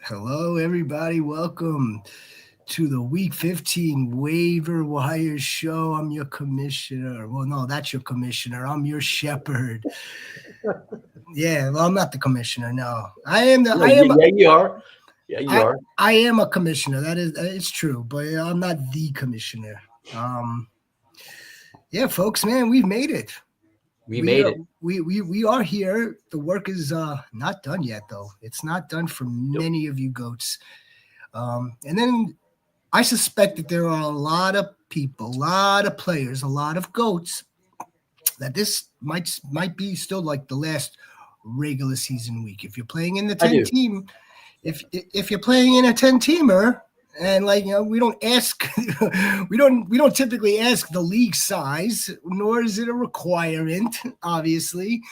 Hello, everybody. Welcome to the Week 15 Waiver Wire show. I'm your commissioner. Well, no, that's your commissioner. I'm your Shepard. Yeah, well, I'm not the commissioner. No, I am the. I am. Yeah, you are. Yeah, you are. I am a commissioner. It's true, but I'm not the commissioner. Yeah, folks, man, we've made it. We made it. We are here. The work is not done yet, though. It's not done for many of you goats. And then I suspect that there are a lot of people, a lot of players, a lot of goats that this might be still like the last regular season week. If you're playing in the 10 team, if you're playing in a 10-teamer, and we don't ask, we don't typically ask the league size, nor is it a requirement, obviously.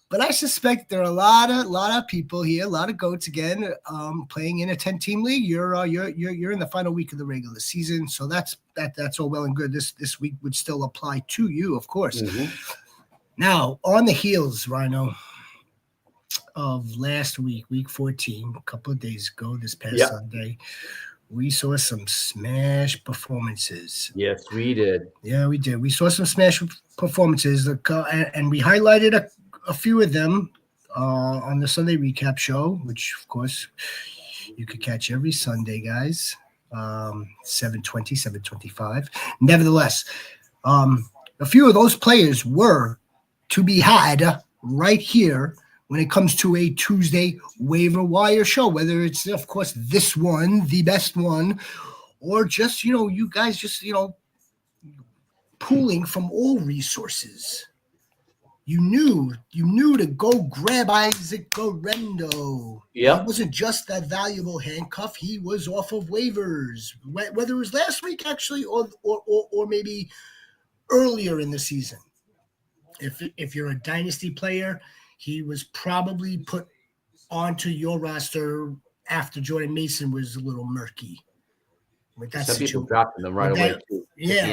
But I suspect there are a lot of people here, a lot of goats again, playing in a 10-team league. You're in the final week of the regular season, so that's all well and good. This week would still apply to you, of course. Mm-hmm. Now, on the heels, Rhino, of last week, week 14, a couple of days ago, this past Sunday, we saw some smash performances. Yes, we did. Yeah, we did. We saw some smash performances, and we highlighted a few of them on the Sunday recap show, which, of course, you could catch every Sunday, guys, 7:20, 7:25. Nevertheless, a few of those players were to be had right here when it comes to a Tuesday waiver wire show, whether it's, of course, this one, the best one, or just, you guys just, pooling from all resources. You knew to go grab Isaac Guerrero. Yeah. He wasn't just that valuable handcuff. He was off of waivers, whether it was last week, actually, or maybe earlier in the season. If you're a dynasty player, he was probably put onto your roster after Jordan Mason was a little murky. With that Some people dropped them right away too.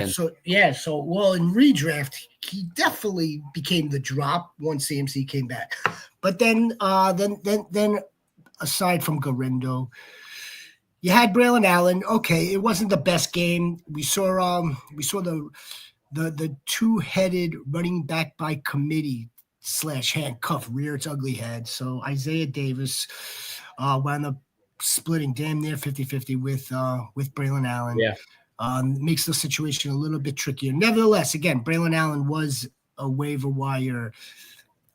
So well, in redraft, he definitely became the drop once CMC came back. But then aside from Guerrero, you had Braylon Allen. Okay, it wasn't the best game. We saw the two-headed running back by committee / handcuff rear its ugly head. So Isaiah Davis wound up splitting damn near 50-50 with Braylon Allen. Yeah. Makes the situation a little bit trickier. Nevertheless, again, Braylon Allen was a waiver wire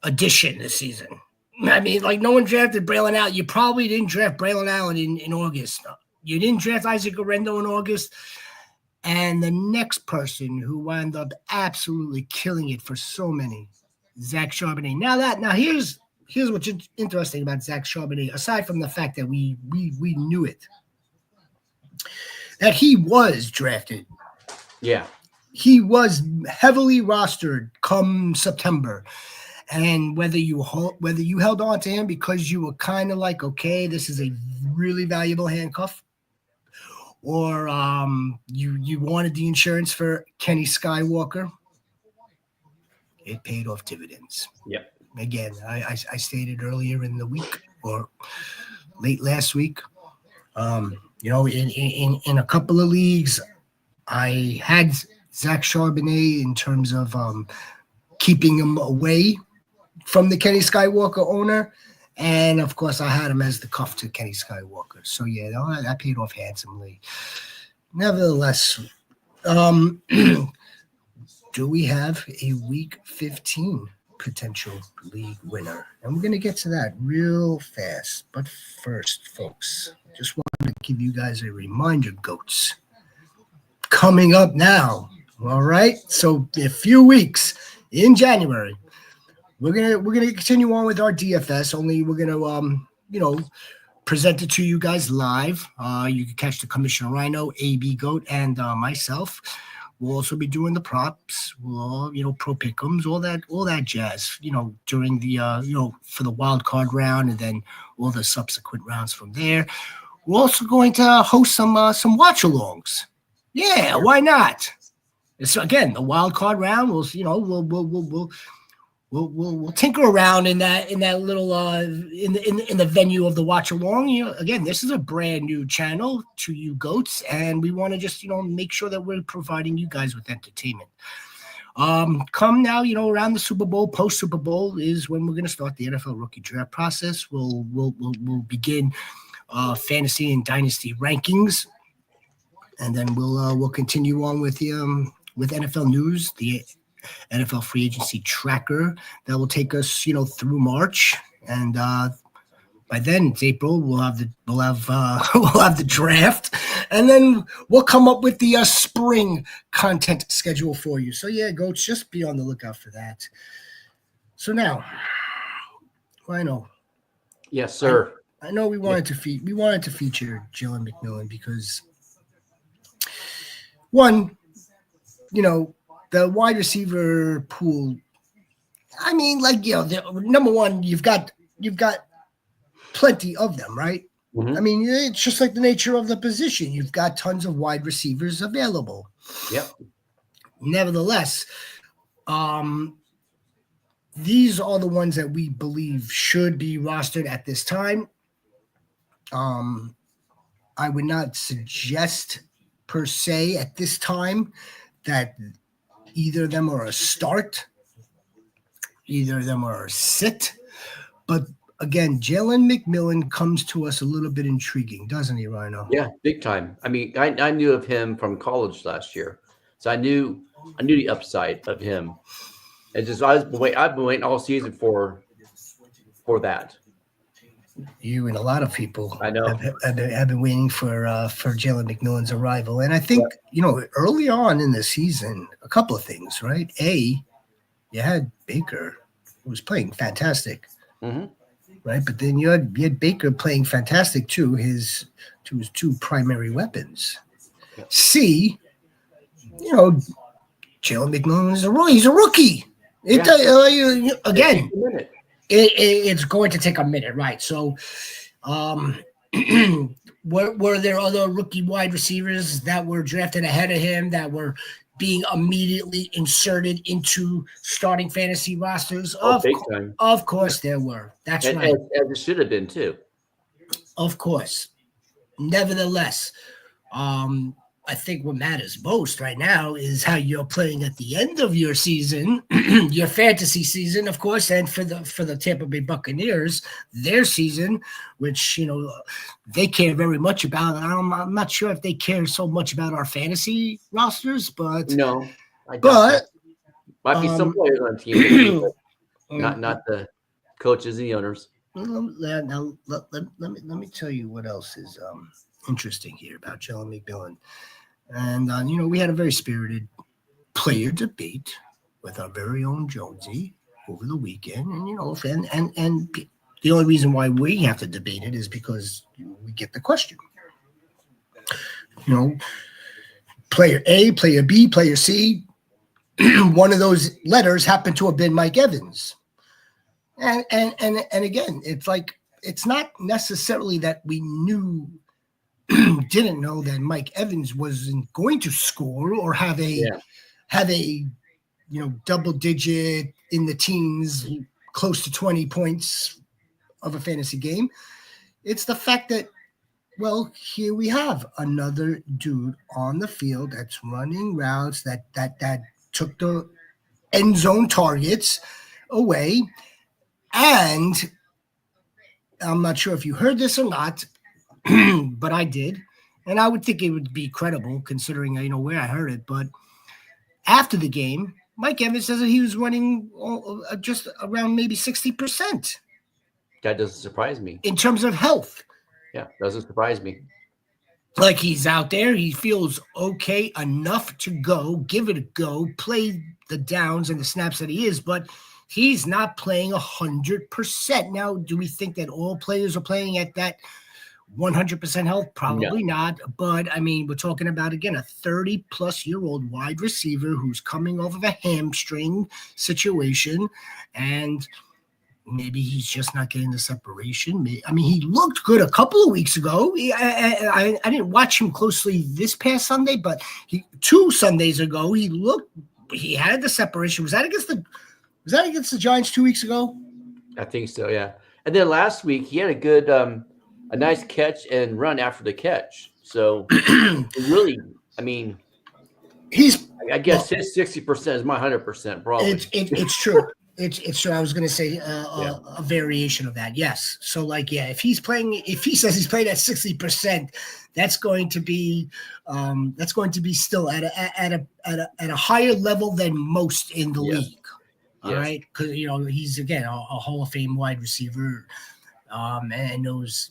addition this season. I mean, no one drafted Braylon Allen. You probably didn't draft Braylon Allen in August. You didn't draft Isaac Guerrero in August. And the next person who wound up absolutely killing it for so many, Zach Charbonnet. Now here's what's interesting about Zach Charbonnet, aside from the fact that we knew it, that he was drafted. Yeah. He was heavily rostered come September. And whether you held on to him because you were kind of like, okay, this is a really valuable handcuff, or you wanted the insurance for Kenny Skywalker, it paid off dividends. Yep. Again, I stated earlier in the week or late last week, in a couple of leagues, I had Zach Charbonnet in terms of keeping him away from the Kenny Skywalker owner. And, of course, I had him as the cuff to Kenny Skywalker. So, yeah, that paid off handsomely. Nevertheless, do we have a Week 15 potential league winner? And we're going to get to that real fast. But first, folks, just wanted to give you guys a reminder, goats. Coming up now, all right? So a few weeks in January, we're gonna continue on with our DFS. Only we're gonna present it to you guys live. You can catch the Commissioner Rhino, AB Goat, and myself. We'll also be doing the props, pro pick'ems, all that jazz, during the, for the wild card round, and then all the subsequent rounds from there. We're also going to host some watch-alongs. Yeah, why not? It's again the wild card round. We'll we'll tinker around in that little in the venue of the watch along. Again, this is a brand new channel to you goats, and we want to just make sure that we're providing you guys with entertainment. Come now, around the Super Bowl, post Super Bowl is when we're going to start the NFL rookie draft process. We'll begin fantasy and dynasty rankings, and then we'll continue on with NFL news, the NFL free agency tracker that will take us through March, and by then it's April. We'll have the draft, and then we'll come up with the spring content schedule for you. So yeah, goats, just be on the lookout for that. So now, Rhino. Yes, sir. I know we wanted to feature Jalen McMillan because one, the wide receiver pool. I mean, number one, you've got plenty of them, right? Mm-hmm. I mean, it's just like the nature of the position. You've got tons of wide receivers available. Yep. Nevertheless, these are the ones that we believe should be rostered at this time. I would not suggest per se at this time that either of them are a start, either of them are a sit, but again, Jalen McMillan comes to us a little bit intriguing, doesn't he, Rhino? Yeah, big time. I mean, I knew of him from college last year, so I knew the upside of him. And just I've been waiting all season for that. You and a lot of people, I know, have been waiting for Jalen McMillan's arrival, and I think early on in the season, a couple of things, right? You had Baker, who was playing fantastic. Mm-hmm. Right, but then you had Baker playing fantastic to his two primary weapons. C, Jalen McMillan he's a rookie. Again, it's going to take a minute, right? So, were there other rookie wide receivers that were drafted ahead of him that were being immediately inserted into starting fantasy rosters? Of course there were. That's right. As it should have been too. Of course. Nevertheless, I think what matters most right now is how you're playing at the end of your season, your fantasy season, of course, and for the Tampa Bay Buccaneers, their season, which they care very much about. I'm not sure if they care so much about our fantasy rosters, but no, but might be some players on the team, but not the coaches and the owners. Now let me tell you what else is interesting here about Jalen McMillan. And, we had a very spirited player debate with our very own Jonesy over the weekend. And, and the only reason why we have to debate it is because we get the question. Player A, player B, player C, one of those letters happened to have been Mike Evans. And again, it's not necessarily that we didn't know that Mike Evans wasn't going to score or have a double digit in the teens, close to 20 points of a fantasy game. It's the fact that, here we have another dude on the field that's running routes that took the end zone targets away. And I'm not sure if you heard this or not, but I did, and I would think it would be credible considering where I heard it. But after the game, Mike Evans says that he was running just around maybe 60%. That doesn't surprise me in terms of health. Yeah, doesn't surprise me. Like he's out there, he feels okay enough to give it a go, play the downs and the snaps that he is, but he's not playing 100%. Now, do we think that all players are playing at that 100% health? Probably not. But I mean, we're talking about, again, a 30-plus-year-old wide receiver who's coming off of a hamstring situation, and maybe he's just not getting the separation. I mean, he looked good a couple of weeks ago. I didn't watch him closely this past Sunday, but 2 Sundays ago, he had the separation. Was that against Was that against the Giants 2 weeks ago? I think so, yeah. And then last week he had a good, a nice catch and run after the catch. So really, I mean, I guess his 60% is my 100%, probably. It's true. It's true. I was going to say a variation of that. Yes. So if he says he's playing at 60%, that's going to be still at a higher level than most in the league. All right, because he's again a Hall of Fame wide receiver, and knows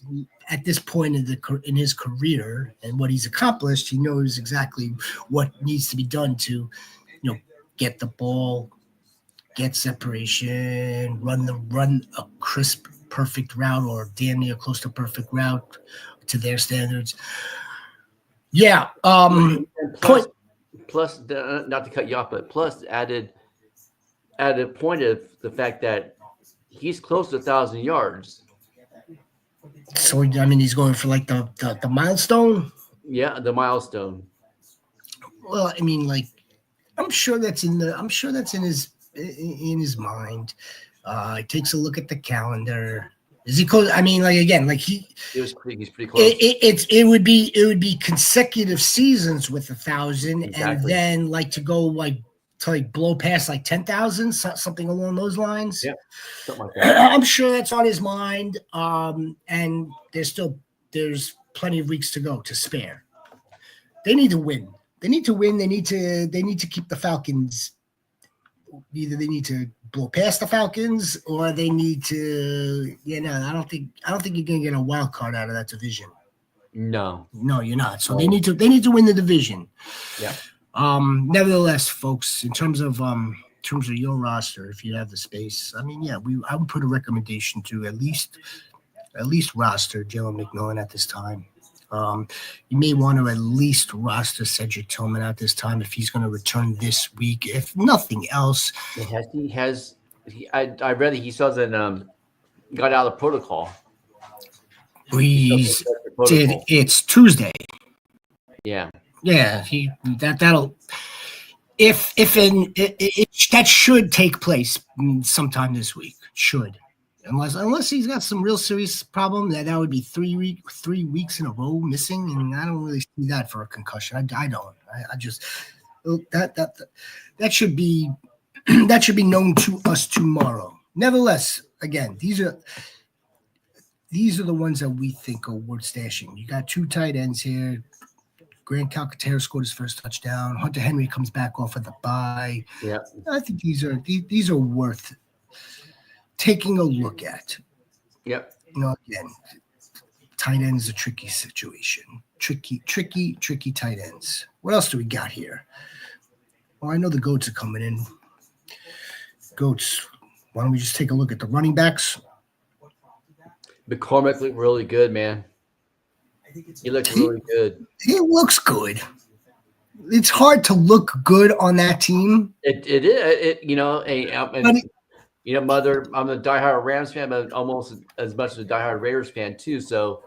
at this point in his career and what he's accomplished, he knows exactly what needs to be done to, get the ball, get separation, run a crisp, perfect route or damn near close to perfect route to their standards. Yeah. Plus, not to cut you off, but plus added point of the fact that he's close to 1,000 yards. So I mean, he's going for the milestone. Yeah, the milestone. Well, I mean, I'm sure that's in his mind. He takes a look at the calendar. Is he close? I mean, he's pretty close. It would be consecutive seasons with 1,000, exactly. And then to go to blow past 10,000, something along those lines. Yeah, something like that. I'm sure that's on his mind. And there's plenty of weeks to go to spare. They need to win. They need to win. They need to keep the Falcons. Either they need to blow past the Falcons or they need to. I don't think you're gonna get a wild card out of that division. No, you're not. So they need to win the division. Yeah. Nevertheless, folks, in terms of your roster, if you have the space, I mean, I would put a recommendation to at least roster Jalen McMillan at this time. You may want to at least roster Cedric Tillman at this time if he's going to return this week. If nothing else, I read that he still hasn't got out of the protocol. It's Tuesday. Yeah. Yeah, that'll that should take place sometime this week. Should. Unless he's got some real serious problem, that would be 3 weeks in a row missing, and I don't really see that for a concussion. I don't. I just that should be known to us tomorrow. Nevertheless, again, these are the ones that we think are worth stashing. You got 2 tight ends here. Grant Calcaterra scored his first touchdown. Hunter Henry comes back off of the bye. Yeah, I think these are worth taking a look at. Yep. Again, tight ends a tricky situation. Tricky tight ends. What else do we got here? Well, I know the goats are coming in. Goats. Why don't we just take a look at the running backs? McCormick looked really good, man. He looked really good. He looks good. It's hard to look good on that team. It is. Mother, I'm a diehard Rams fan, but almost as much as a diehard Raiders fan too. So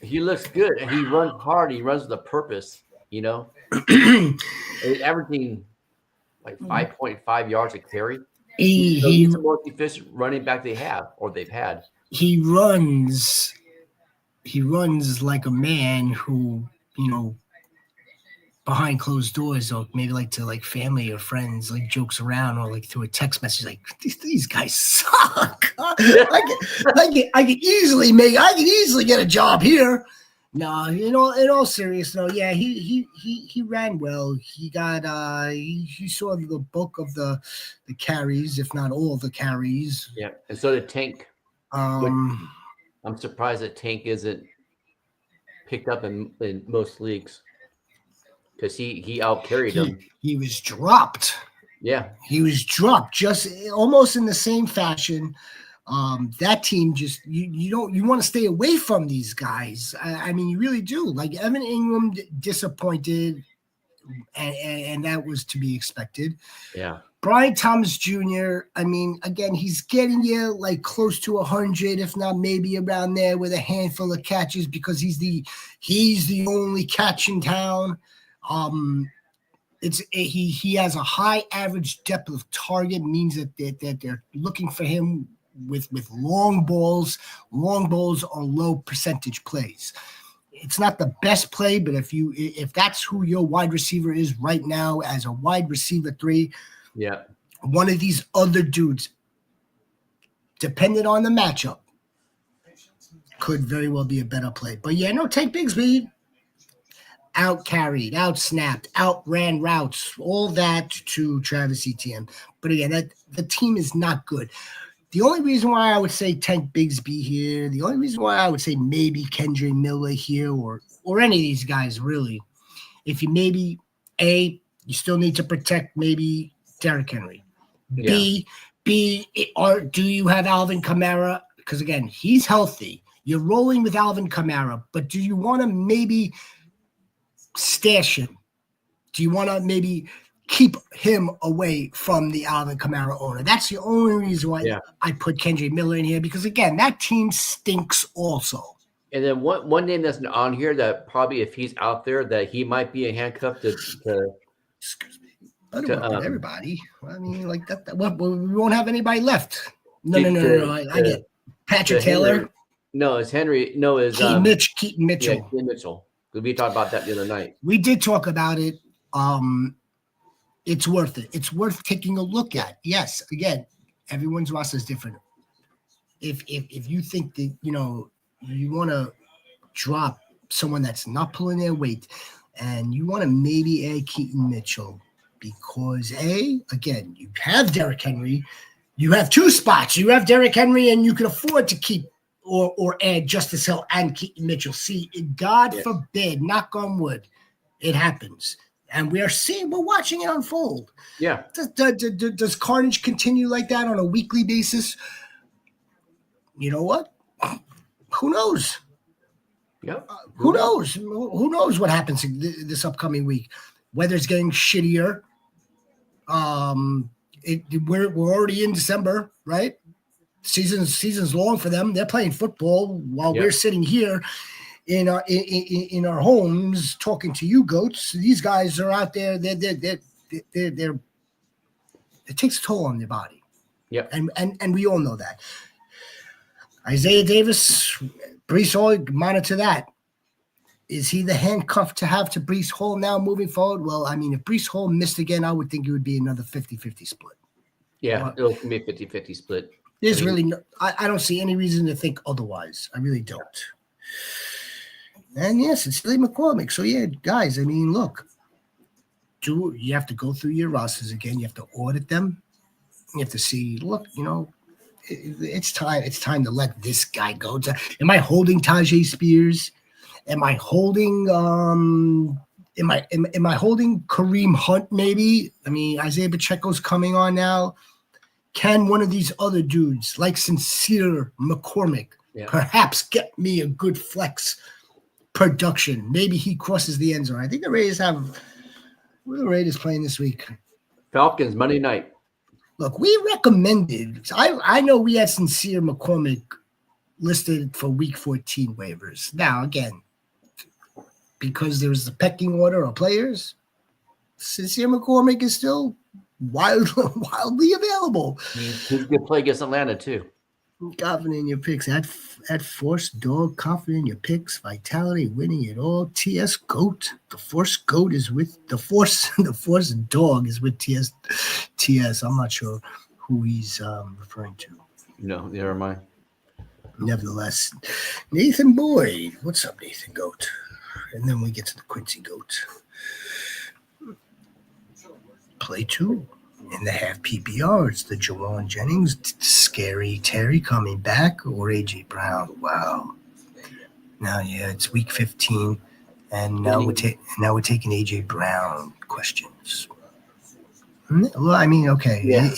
he looks good, and he runs hard. He runs with a purpose. Averaging 5.5 yards a carry. He's the most efficient running back they've had. He runs like a man who, behind closed doors, or maybe to family or friends, jokes around or through a text message, these guys suck. I could easily get a job here. No, in all seriousness, no, yeah, he ran well. He got he saw the bulk of the carries, if not all the carries. Yeah, and so did Tank. I'm surprised that Tank isn't picked up in most leagues because he out-carried him. He was dropped. Yeah. He was dropped just almost in the same fashion. That team just you want to stay away from these guys. I mean, you really do. Evan Ingram disappointed, and that was to be expected. Yeah. Brian Thomas Jr., I mean, again, he's getting you close to 100, if not maybe around there with a handful of catches because he's the only catch in town. He has a high average depth of target, means that they're looking for him with long balls or low percentage plays. It's not the best play, but if that's who your wide receiver is right now as a wide receiver 3, one of these other dudes, depending on the matchup, could very well be a better play. But yeah, no, take Bigsby. Out carried, out snapped, outran routes, all that to Travis Etienne. But again, the team is not good. The only reason why I would say Tank Bigsby here, the only reason why I would say maybe Kendre Miller here or any of these guys really, if you maybe A, you still need to protect maybe Derrick Henry. Yeah. B, or do you have Alvin Kamara? Because again, he's healthy. You're rolling with Alvin Kamara, but do you want to maybe stash him? Do you want to maybe keep him away from the Alvin Kamara owner? That's the only reason why I put Kendre Miller in here, because again, that team stinks also. And then one name that's on here that probably, if he's out there, that he might be a handcuff to excuse me. I don't work with everybody. I mean, like that we won't have anybody left. No. I get it. Patrick Taylor. Henry. No, it's Henry. No, it's Keaton Mitchell. Yeah, Keaton Mitchell. We talked about that the other night. We did talk about it. It's worth it. It's worth taking a look at. Yes, again, everyone's roster is different. If you think that you want to drop someone that's not pulling their weight, and you want to maybe add Keaton Mitchell, because again, you have Derrick Henry, you have 2 spots. You have Derrick Henry, and you can afford to keep or add Justice Hill and Keaton Mitchell. See, God forbid, knock on wood, it happens. And we're watching it unfold. Yeah. Does carnage continue like that on a weekly basis? You know what? Who knows? Yep. Who knows? Who knows what happens this upcoming week? Weather's getting shittier. We're already in December, right? Season's long for them. They're playing football while we're sitting here in our homes talking to you goats. These guys are out there. They're it takes a toll on their body. Yeah. And we all know that. Isaiah Davis, Breece Hall, monitor that. Is he the handcuff to have to Breece Hall now moving forward? Well, I mean, if Breece Hall missed again, I would think it would be another 50-50 split. Yeah, it'll be a 50-50 split. There's really I don't see any reason to think otherwise. I really don't. And yes, it's Lee McCormick. So yeah, guys, I mean, look, you have to go through your rosters again. You have to audit them. You have to see, look, it's time to let this guy go. Am I holding Tajay Spears? Am I holding am I holding Kareem Hunt maybe? I mean, Isaiah Pacheco's coming on now. Can one of these other dudes, like Sincere McCormick, perhaps get me a good flex production? Maybe he crosses the end zone. I think the Raiders who are the Raiders playing this week? Falcons, Monday night. Look, we recommended. I know we had Sincere McCormick listed for Week 14 waivers. Now, again, because there's the pecking order of players, Sincere McCormick is still wildly available. He's a good play against Atlanta too. Confident in your picks. At Force Dog, confident in your picks. Vitality, winning it all. TS Goat. The Force Goat is with the Force. The Force Dog is with TS. I'm not sure who he's referring to. No, never mind. Nevertheless, Nathan Boyd. What's up, Nathan Goat? And then we get to the Quincy Goat. Play 2 in the half PPR. It's the Jawan Jennings, Scary Terry coming back, or AJ Brown. Wow. Now, it's Week 15, and now we're taking AJ Brown questions. Well, I mean, okay. Yeah.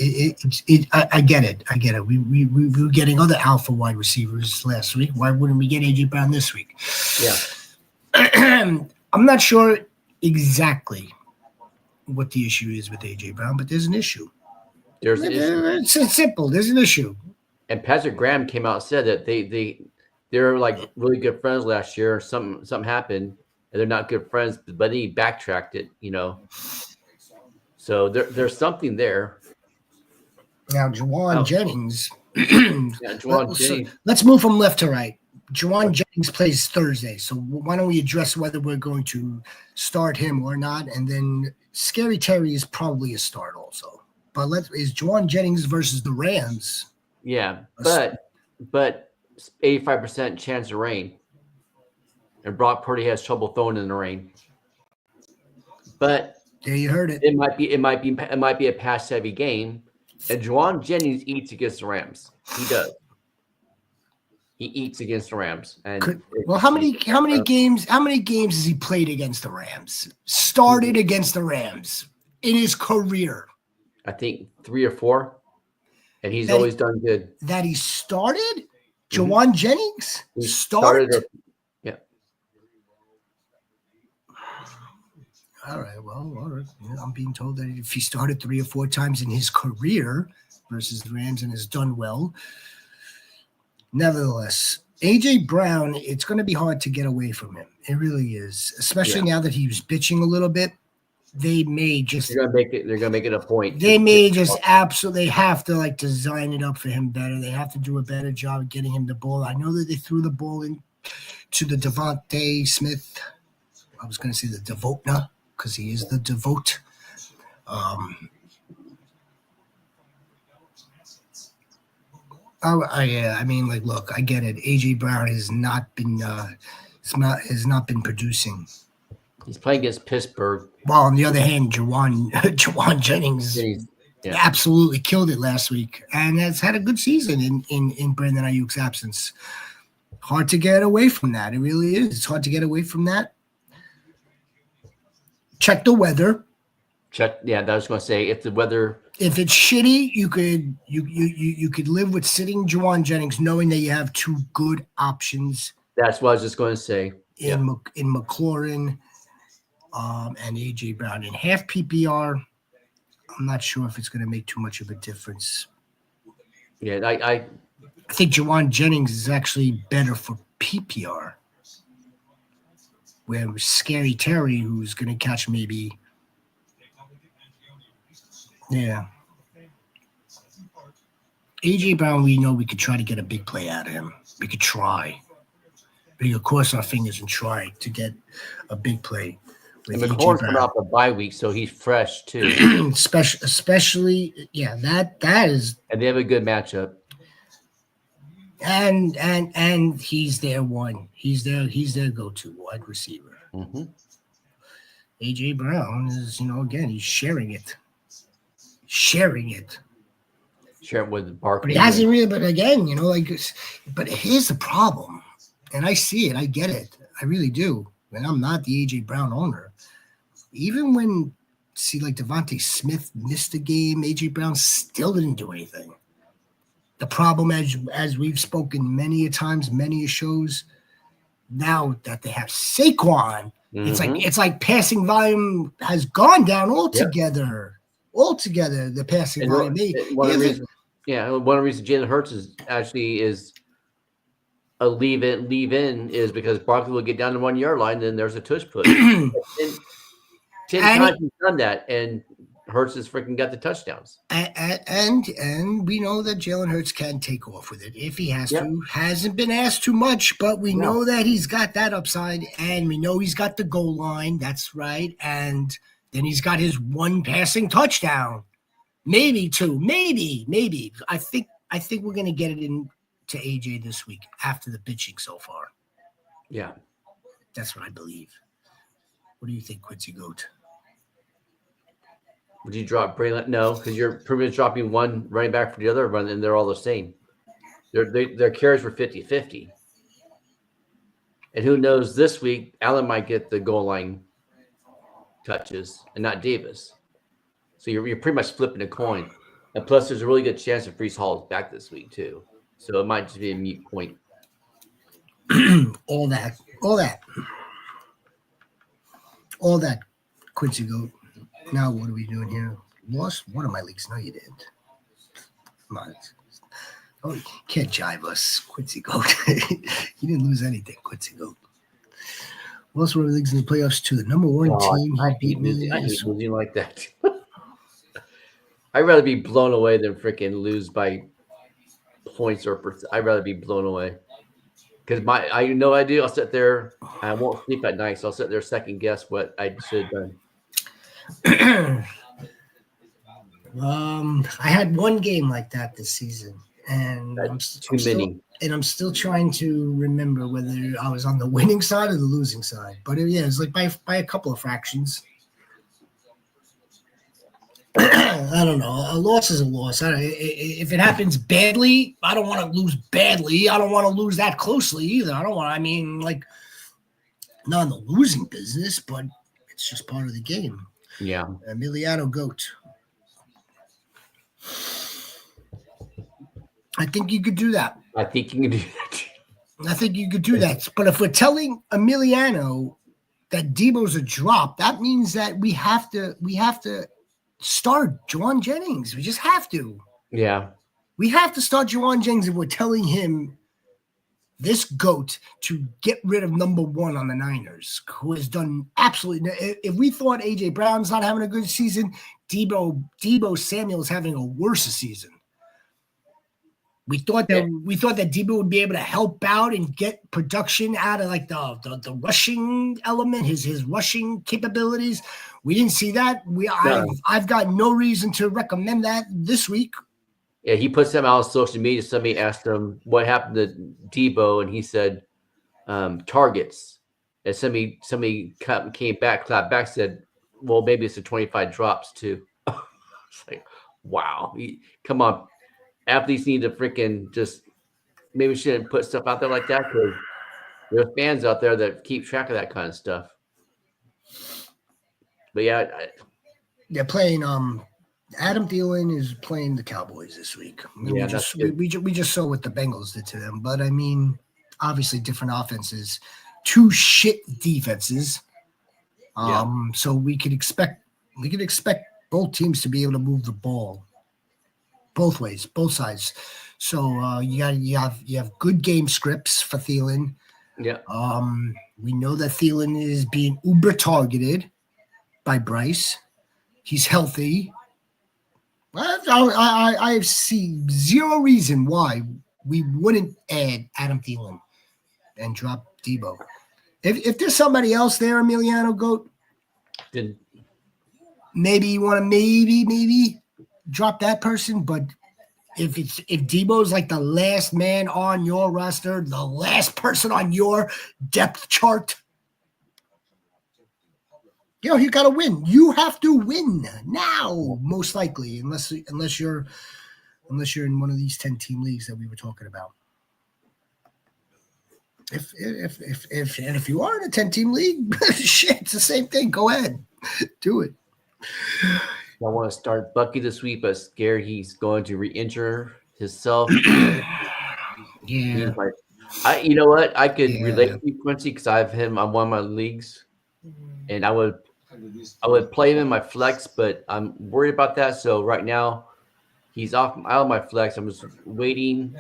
I get it. We were getting other alpha wide receivers last week. Why wouldn't we get AJ Brown this week? Yeah. I'm not sure exactly what the issue is with AJ Brown, but there's an issue. There's an issue. It's simple. There's an issue. And Patrick Graham came out and said that they're like really good friends last year. Something happened, and they're not good friends. But he backtracked it. So there's something there. Now, Juwan Jennings. Let's move from left to right. Juwan Jennings plays Thursday, so why don't we address whether we're going to start him or not? And then Scary Terry is probably a start also. But is Juwan Jennings versus the Rams? Yeah, but 85% chance of rain, and Brock Purdy has trouble throwing in the rain. But there you heard it. It might be a pass heavy game, and Juwan Jennings eats against the Rams. He does. He eats against the Rams. And how many games has he played against the Rams? Started against the Rams in his career? I think 3 or 4, and he's always done good. That he started? Juwan Jennings started. Yeah. All right. Well, all right. I'm being told that if he started 3 or 4 times in his career versus the Rams and has done well. Nevertheless, AJ Brown, it's going to be hard to get away from him. It really is, especially now that he was bitching a little bit. They may just they're gonna make it a point. They may just absolutely have to design it up for him better. They have to do a better job of getting him the ball. I know that they threw the ball in to the Devontae Smith. I was going to say the Devotna because he is the Devote. I mean, look, I get it. AJ Brown has not been producing. He's playing against Pittsburgh. Well, on the other hand, Juwan Jennings absolutely killed it last week and has had a good season in Brandon Ayuk's absence. Hard to get away from that. It really is. It's hard to get away from that. Check the weather. Yeah, I was going to say if the weather. If it's shitty, you could live with sitting Juwan Jennings, knowing that you have 2 good options. That's what I was just going to say. In McLaurin and AJ Brown in half PPR, I'm not sure if it's going to make too much of a difference. Yeah, I think Juwan Jennings is actually better for PPR, where Scary Terry, who's going to catch maybe. Yeah. AJ Brown, we know we could try to get a big play out of him. We could try. We could cross our fingers and try to get a big play. And McLaurin's coming off a bye week, so he's fresh too. Especially, that is. And they have a good matchup. And he's their one. He's their go-to wide receiver. Mm-hmm. AJ Brown is, again, he's sharing it. Share it with Barkley. But he hasn't really, but again, but here's the problem. And I see it. I get it. I really do. And I'm not the AJ Brown owner. Even when, Devontae Smith missed a game, AJ Brown still didn't do anything. The problem, as we've spoken many a times, many a shows, now that they have Saquon, it's like passing volume has gone down altogether. Yep. Altogether, the passing volume. One of the reasons Jalen Hurts is a leave in is because Barkley will get down to 1 yard line, then there's a tush push. 10 times he's done that, and Hurts has freaking got the touchdowns. And we know that Jalen Hurts can take off with it if he has to. Hasn't been asked too much, but we know that he's got that upside, and we know he's got the goal line. That's right, and then he's got his 1 passing touchdown, maybe 2, maybe. I think we're gonna get it in to AJ this week after the pitching so far. Yeah, that's what I believe. What do you think, Quincy Goat? Would you drop Braylon? No, because you're pretty much dropping one running back for the other run, and they're all the same. Their carries were 50-50. And who knows, this week, Allen might get the goal line touches and not Davis. So you're pretty much flipping a coin. And plus, there's a really good chance that Breece Hall is back this week, too. So it might just be a mute point. All that, Quincy Goat. Now what are we doing here? Lost one of my leagues. No, you didn't. Come on. Oh, you can't jive us, Quincy Goat. You didn't lose anything, Quincy Goat. Lost one of the leagues in the playoffs to the number 1 team. I hate losing like that. I'd rather be blown away than freaking lose by points or percent. I'd rather be blown away because I know I do. I'll sit there. I won't sleep at night, so I'll sit there second guess what I should have done. I had one game like that this season, and I'm still trying to remember whether I was on the winning side or the losing side. But yeah, it was like by a couple of fractions. I don't know. A loss is a loss. If it happens badly, I don't want to lose badly. I don't want to lose that closely either. I don't want. I mean, like, not in the losing business, but it's just part of the game. Yeah. Emiliano Goat. I think you could do that. I think you can do that. I think you could do that. But if we're telling Emiliano that Debo's a drop, that means that we have to start Juwan Jennings. We just have to. Yeah. We have to start Juwan Jennings if we're telling him, this GOAT, to get rid of number one on the Niners, who has done absolutely. If we thought A.J. Brown's not having a good season, Debo Samuel's having a worse season. We thought that Debo would be able to help out and get production out of like the rushing element, his rushing capabilities. We didn't see that. I've got no reason to recommend that this week. Yeah, he put something out on social media. Somebody asked him what happened to Debo, and he said targets. And somebody came back, clapped back, said, "Well, maybe it's the 25 drops too." It's like, wow, come on. Athletes need to freaking just maybe shouldn't put stuff out there like that because there's fans out there that keep track of that kind of stuff. But yeah, they're playing. Adam Thielen is playing the Cowboys this week. We just saw what the Bengals did to them. But I mean, obviously different offenses, two shit defenses. So we could expect both teams to be able to move the ball both ways, both sides. So you have good game scripts for Thielen. Yeah. We know that Thielen is being uber targeted by Bryce. He's healthy. I see zero reason why we wouldn't add Adam Thielen and drop Debo. If there's somebody else there, Emiliano Goat, maybe you want to maybe drop that person. But if Debo's like the last man on your roster, the last person on your depth chart, you got to win. You have to win now, most likely, unless you're in one of these 10-team leagues that we were talking about. If you are in a 10-team league, shit, it's the same thing. Go ahead, do it. I want to start Bucky this week, but scared he's going to re-injure himself. Yeah. You know what? I could relate to you, Quincy, because I have him on one of my leagues, and I would play him in my flex, but I'm worried about that. So right now, he's out of my flex. I'm just waiting.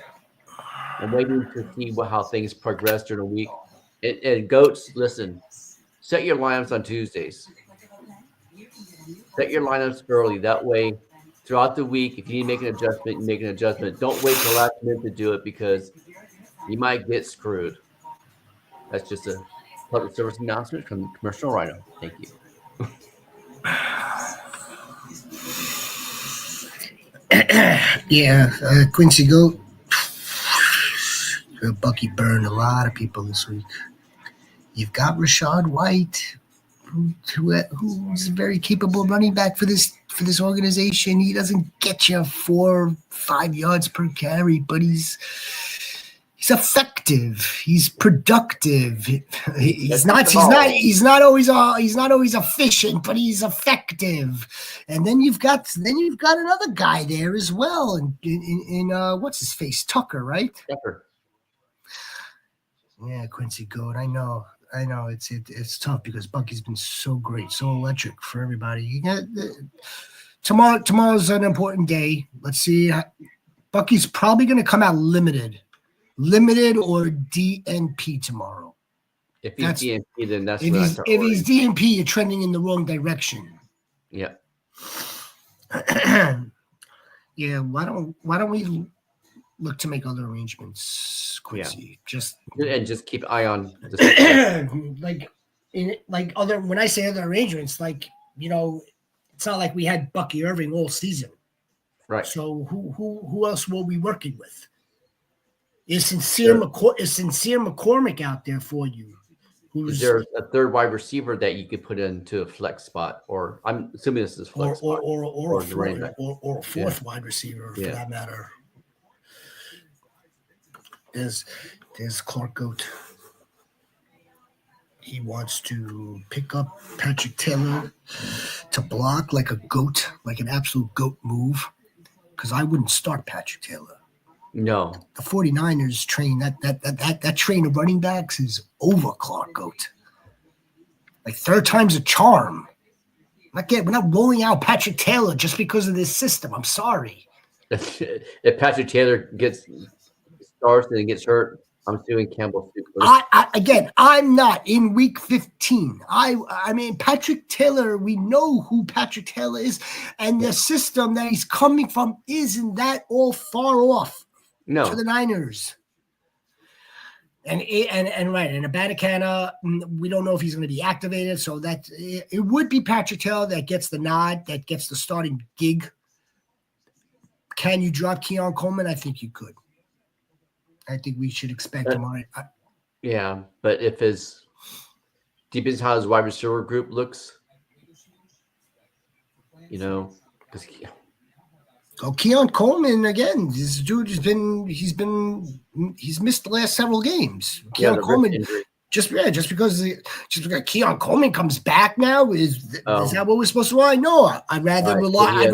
I'm waiting to see how things progress during the week. And Goats, listen, set your lineups on Tuesdays. Set your lineups early. That way, throughout the week, if you need to make an adjustment, you make an adjustment. Don't wait till last minute to do it because you might get screwed. That's just a public service announcement from Commercial Rhino. Thank you. Quincy Goat. Bucky burned a lot of people this week. You've got Rashad White, who's a very capable running back for this organization. He doesn't get you 4 or 5 yards per carry, but he's effective. He's productive. He's not always efficient, but he's effective. And then you've got another guy there as well. In what's his face, Tucker, right? Shepard. Yeah, Quincy Goat. I know. It's tough because Bucky's been so great, so electric for everybody. Tomorrow's an important day. Let's see. Bucky's probably going to come out limited or DNP tomorrow. If he's DNP, then that's if he's DNP, you're trending in the wrong direction. Yeah. Yeah, why don't we look to make other arrangements, Quincy? Just keep an eye on this. When I say other arrangements, it's not like we had Bucky Irving all season. Right. So who else were we working with? Is Sincere McCormick out there for you? Is there a third wide receiver that you could put into a flex spot, or I'm assuming this is flex spot, or a fourth wide receiver for that matter? There's Clark Goat. He wants to pick up Patrick Taylor to block like a goat, like an absolute goat move. Because I wouldn't start Patrick Taylor. No. The 49ers train that train of running backs is over Clark Goat. Like third time's a charm. We're not rolling out Patrick Taylor just because of this system. I'm sorry. If Patrick Taylor starts and gets hurt, I'm doing Campbell. I'm not in week 15. I mean, Patrick Taylor, we know who Patrick Taylor is, and the system that he's coming from isn't that all far off to the Niners. And Abanikanda, we don't know if he's going to be activated, so that it would be Patrick Taylor that gets the nod, that gets the starting gig. Can you drop Keon Coleman? I think you could. I think we should expect him on it. Yeah, but if depends how his wide receiver group looks, because Keon Coleman again. This dude he's missed the last several games. Keon Coleman just because Keon Coleman comes back now is that what we're supposed to rely? No, I'd rather rely on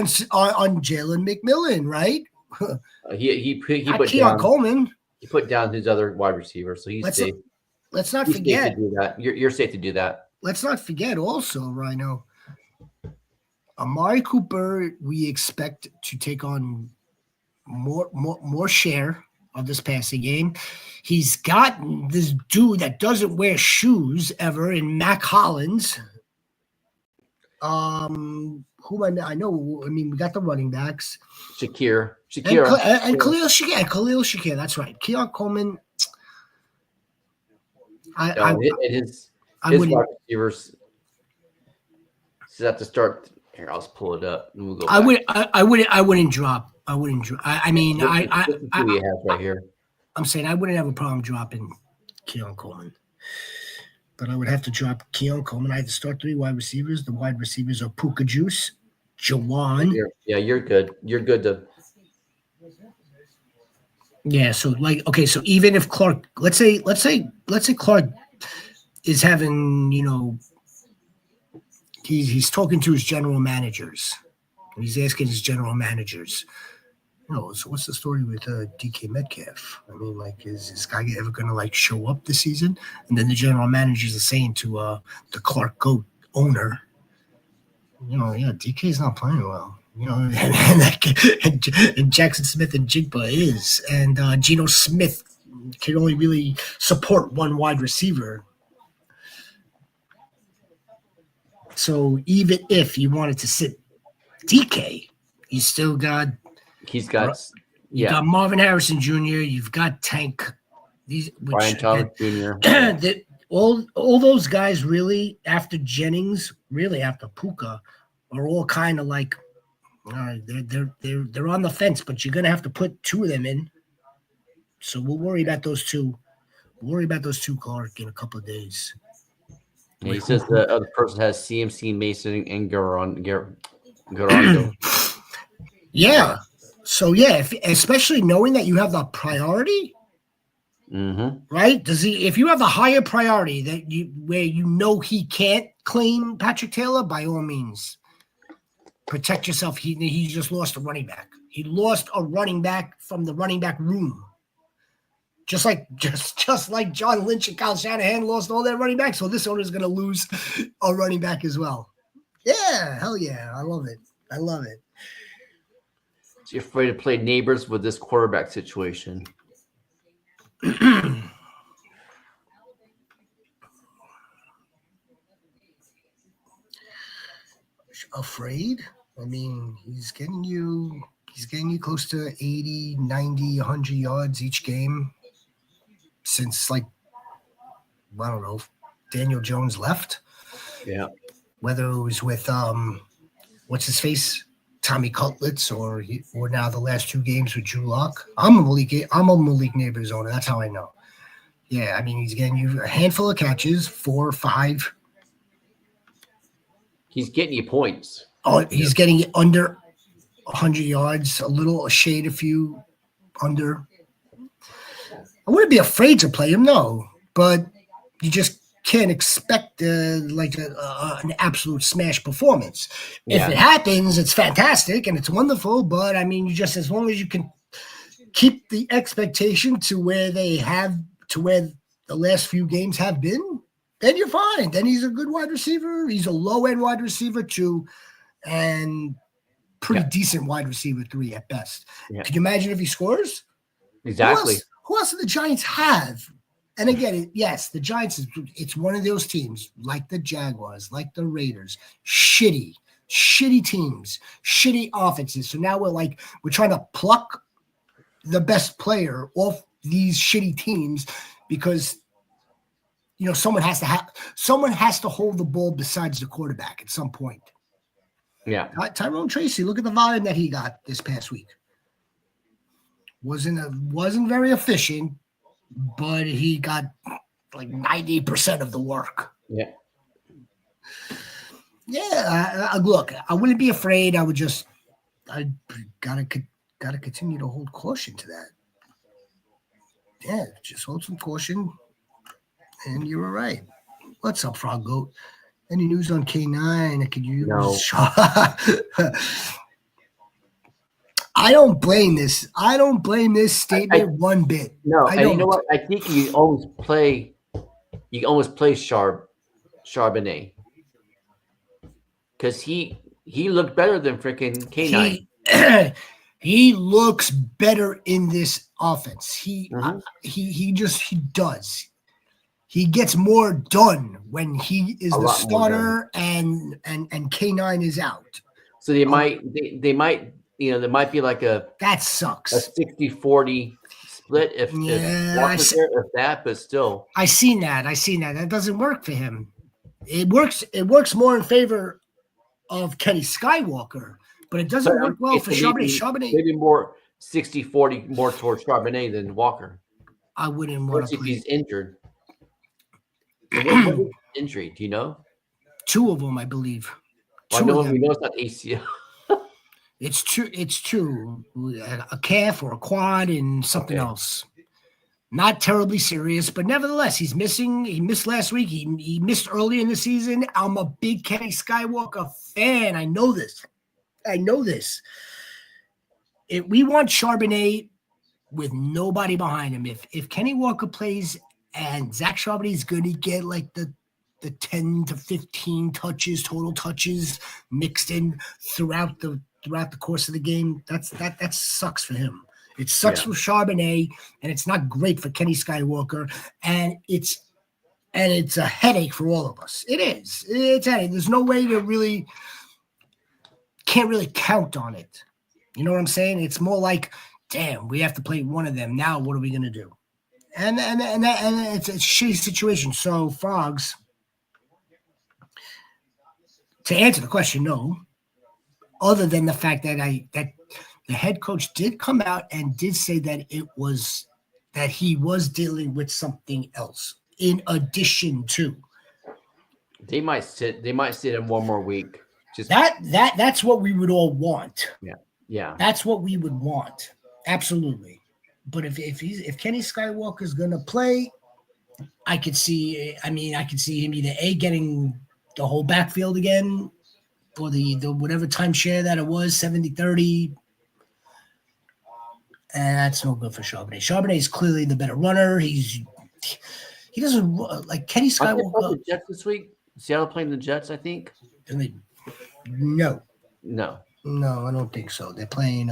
Jalen McMillan, right? He put Keon down Coleman. He put down his other wide receiver, so he's safe. Let's not forget safe to do that. You're safe to do that. Let's not forget also, Rhino. Amari Cooper, we expect to take on more share of this passing game. He's got this dude that doesn't wear shoes ever in Mac Hollins. Who I know. I mean, we got the running backs. Shakir. And Khalil Shakir. That's right. Keon Coleman. His wide receivers have to start. Here, I'll just pull it up and we'll go. I wouldn't drop. I mean, he has right here. I'm saying I wouldn't have a problem dropping Keon Coleman, but I would have to drop Keon Coleman. I have to start 3 wide receivers. The wide receivers are Puka Juice, Jawan. You're good. You're good to. Yeah. So so even if Clark, let's say Clark is having, he's talking to his general managers. And he's asking his general managers, so what's the story with DK Metcalf? I mean, is this guy ever going to show up this season? And then the general managers are saying to the Clark Goat owner, DK's not playing well. And Jackson Smith and Jigba is, and Geno Smith can only really support one wide receiver. So even if you wanted to sit DK, you still got. He's got. You got Marvin Harrison Jr. You've got Tank. Brian Thomas Jr. All those guys really after Jennings, really after Puka, are all kind of they're on the fence, but you're gonna have to put 2 of them in. So we'll worry about those 2. We'll worry about those 2, Clark, in a couple of days. Yeah, he says the other person has CMC, Mason, and Garando. Yeah. So especially knowing that you have the priority, right? If you have the higher priority where he can't claim Patrick Taylor, by all means, protect yourself. He just lost a running back. He lost a running back from the running back room. Just like John Lynch and Kyle Shanahan lost all their running backs, so this owner is going to lose a running back as well. Yeah, hell yeah, I love it. So you're afraid to play neighbors with this quarterback situation. Afraid? I mean, he's getting you close to 80, 90, 100 yards each game since, like, I don't know, Daniel Jones left. Yeah. Whether it was with what's his face, Tommy Cutlets, or now the last 2 games with Drew Lock. I'm a Malik Neighbors owner. That's how I know. Yeah, I mean, he's getting you a handful of catches, 4 or 5. He's getting you points. Oh, he's getting you under 100 yards, a shade, a few under. I wouldn't be afraid to play him, no, but you just can't expect an absolute smash performance. Yeah. If it happens, it's fantastic and it's wonderful, but I mean, as long as you can keep the expectation to where the last few games have been, then you're fine. Then he's a good wide receiver. He's a low-end wide receiver 2 and pretty decent wide receiver 3 at best. Yeah. Could you imagine if he scores? Exactly. Who else do the Giants have? And again, yes, the Giants, it's one of those teams like the Jaguars, like the Raiders, shitty teams, shitty offenses. So now we're trying to pluck the best player off these shitty teams because someone has to hold the ball besides the quarterback at some point. Yeah. Tyrone Tracy, look at the volume that he got this past week. Wasn't very efficient, but he got like 90% of the work. Yeah. Yeah. Look, I wouldn't be afraid. I gotta continue to hold caution to that. Yeah, just hold some caution, and you were right. What's up, Frog Goat? Any news on K9? I could use. No. I don't blame this. I don't blame this statement one bit. No, and you know what? I think you always play Charbonnet because he looked better than freaking K9. He looks better in this offense. He does. He gets more done when he is the starter and K9 is out. So they might there might be like that sucks. A 60-40 split if Walker's there, if that, but still. I seen that. That doesn't work for him. It works more in favor of Kenny Skywalker, but it doesn't work well for Charbonnet. Maybe more 60-40 more towards Charbonnet than Walker. I wouldn't want to play. If he's injured. What is injury? Do you know? 2 of them, I believe. Well, we know it's not ACL. It's two. A calf or a quad and something else. Not terribly serious, but nevertheless, he's missing. He missed last week. He missed early in the season. I'm a big Kenny Skywalker fan. I know this. We want Charbonnet with nobody behind him. If Kenny Walker plays and Zach Charbonnet is going to get like the 10 to 15 total touches mixed in throughout the course of the game, that sucks for him. It sucks for Charbonnet, and it's not great for Kenny Skywalker, and it's a headache for all of us. It is. It's a headache. There's no way to can't really count on it. You know what I'm saying? It's more like, damn, we have to play one of them. Now what are we gonna do? And it's a shitty situation. So Frogs, to answer the question, no. Other than the fact that the head coach did come out and did say that he was dealing with something else in addition to. They might sit in one more week. That's what we would all want. Yeah. That's what we would want. Absolutely. But if Kenny Skywalker's gonna play, I could see him either getting the whole backfield again, or the whatever timeshare that it was, 70-30. And that's no good for Charbonnet. Charbonnet is clearly the better runner. He doesn't like Kenny Skywalker. The Jets this week? Seattle playing the Jets, I think. No, I don't think so. They're playing.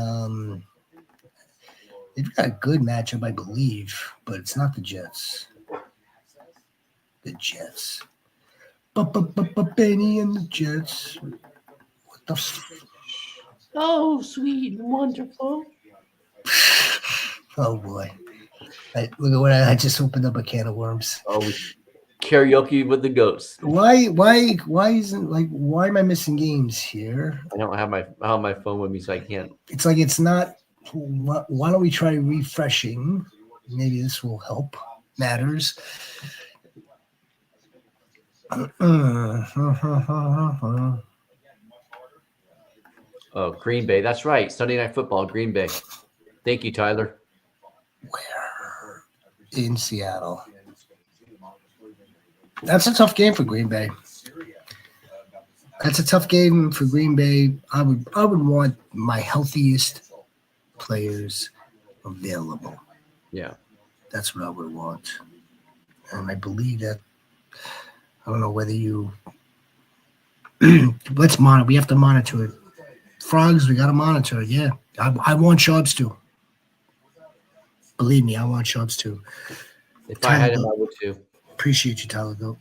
They've got a good matchup, I believe, but it's not the Jets. The Jets. Benny and the Jets. What the? Oh, sweet and wonderful. Oh boy. Look at what I just opened up a can of worms. Oh, karaoke with the goats. Why am I missing games here? I don't have my phone with me, so I can't. It's like it's not. Why don't we try refreshing? Maybe this will help matters. Oh, Green Bay. That's right. Sunday Night Football, Green Bay. Thank you, Tyler. Where? In Seattle. That's a tough game for Green Bay. That's a tough game for Green Bay. I would want my healthiest players available. Yeah. That's what I would want. And I believe that, I don't know whether you, let's monitor. We have to monitor it. Frogs, we got to monitor it. Yeah. I want Sharps too. Believe me, I want Sharps too. If I had him, I would too. Appreciate you, Tyler. Go.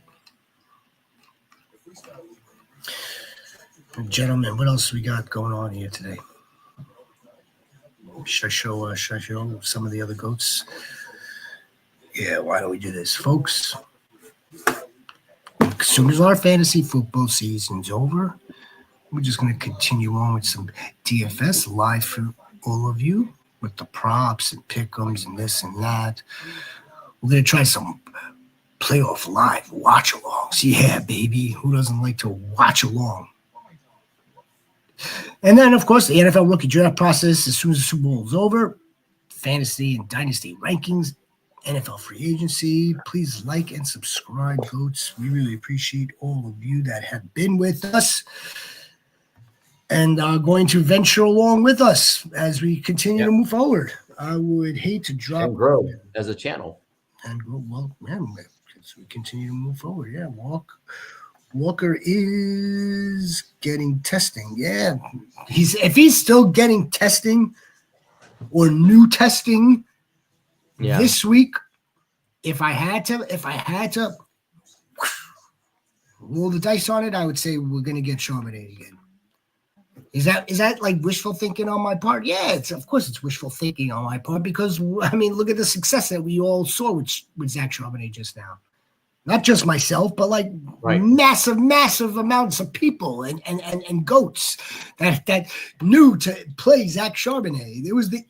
Gentlemen, what else we got going on here today? Should I show some of the other goats? Yeah, why don't we do this, folks? As soon as our fantasy football season's over, we're just going to continue on with some DFS live for all of you with the props and pick'ems and this and that. We're going to try some playoff live watch-alongs. Yeah, baby. Who doesn't like to watch along? And then, of course, the NFL rookie draft process as soon as the Super Bowl is over. Fantasy and dynasty rankings. NFL free agency. Please like and subscribe, goats. We really appreciate all of you that have been with us and are going to venture along with us as we continue to move forward. I would hate to drop and grow as a channel. And grow well, man. As we continue to move forward. Yeah, Walker is getting testing. Yeah, if he's still getting testing or new testing this week. If I had to roll the dice on it, I would say we're gonna get Charbonnet again. Is that like wishful thinking on my part? Yeah, of course it's wishful thinking on my part because I mean look at the success that we all saw with Zach Charbonnet just now. Not just myself, but like massive amounts of people and goats that knew to play Zach Charbonnet. It was the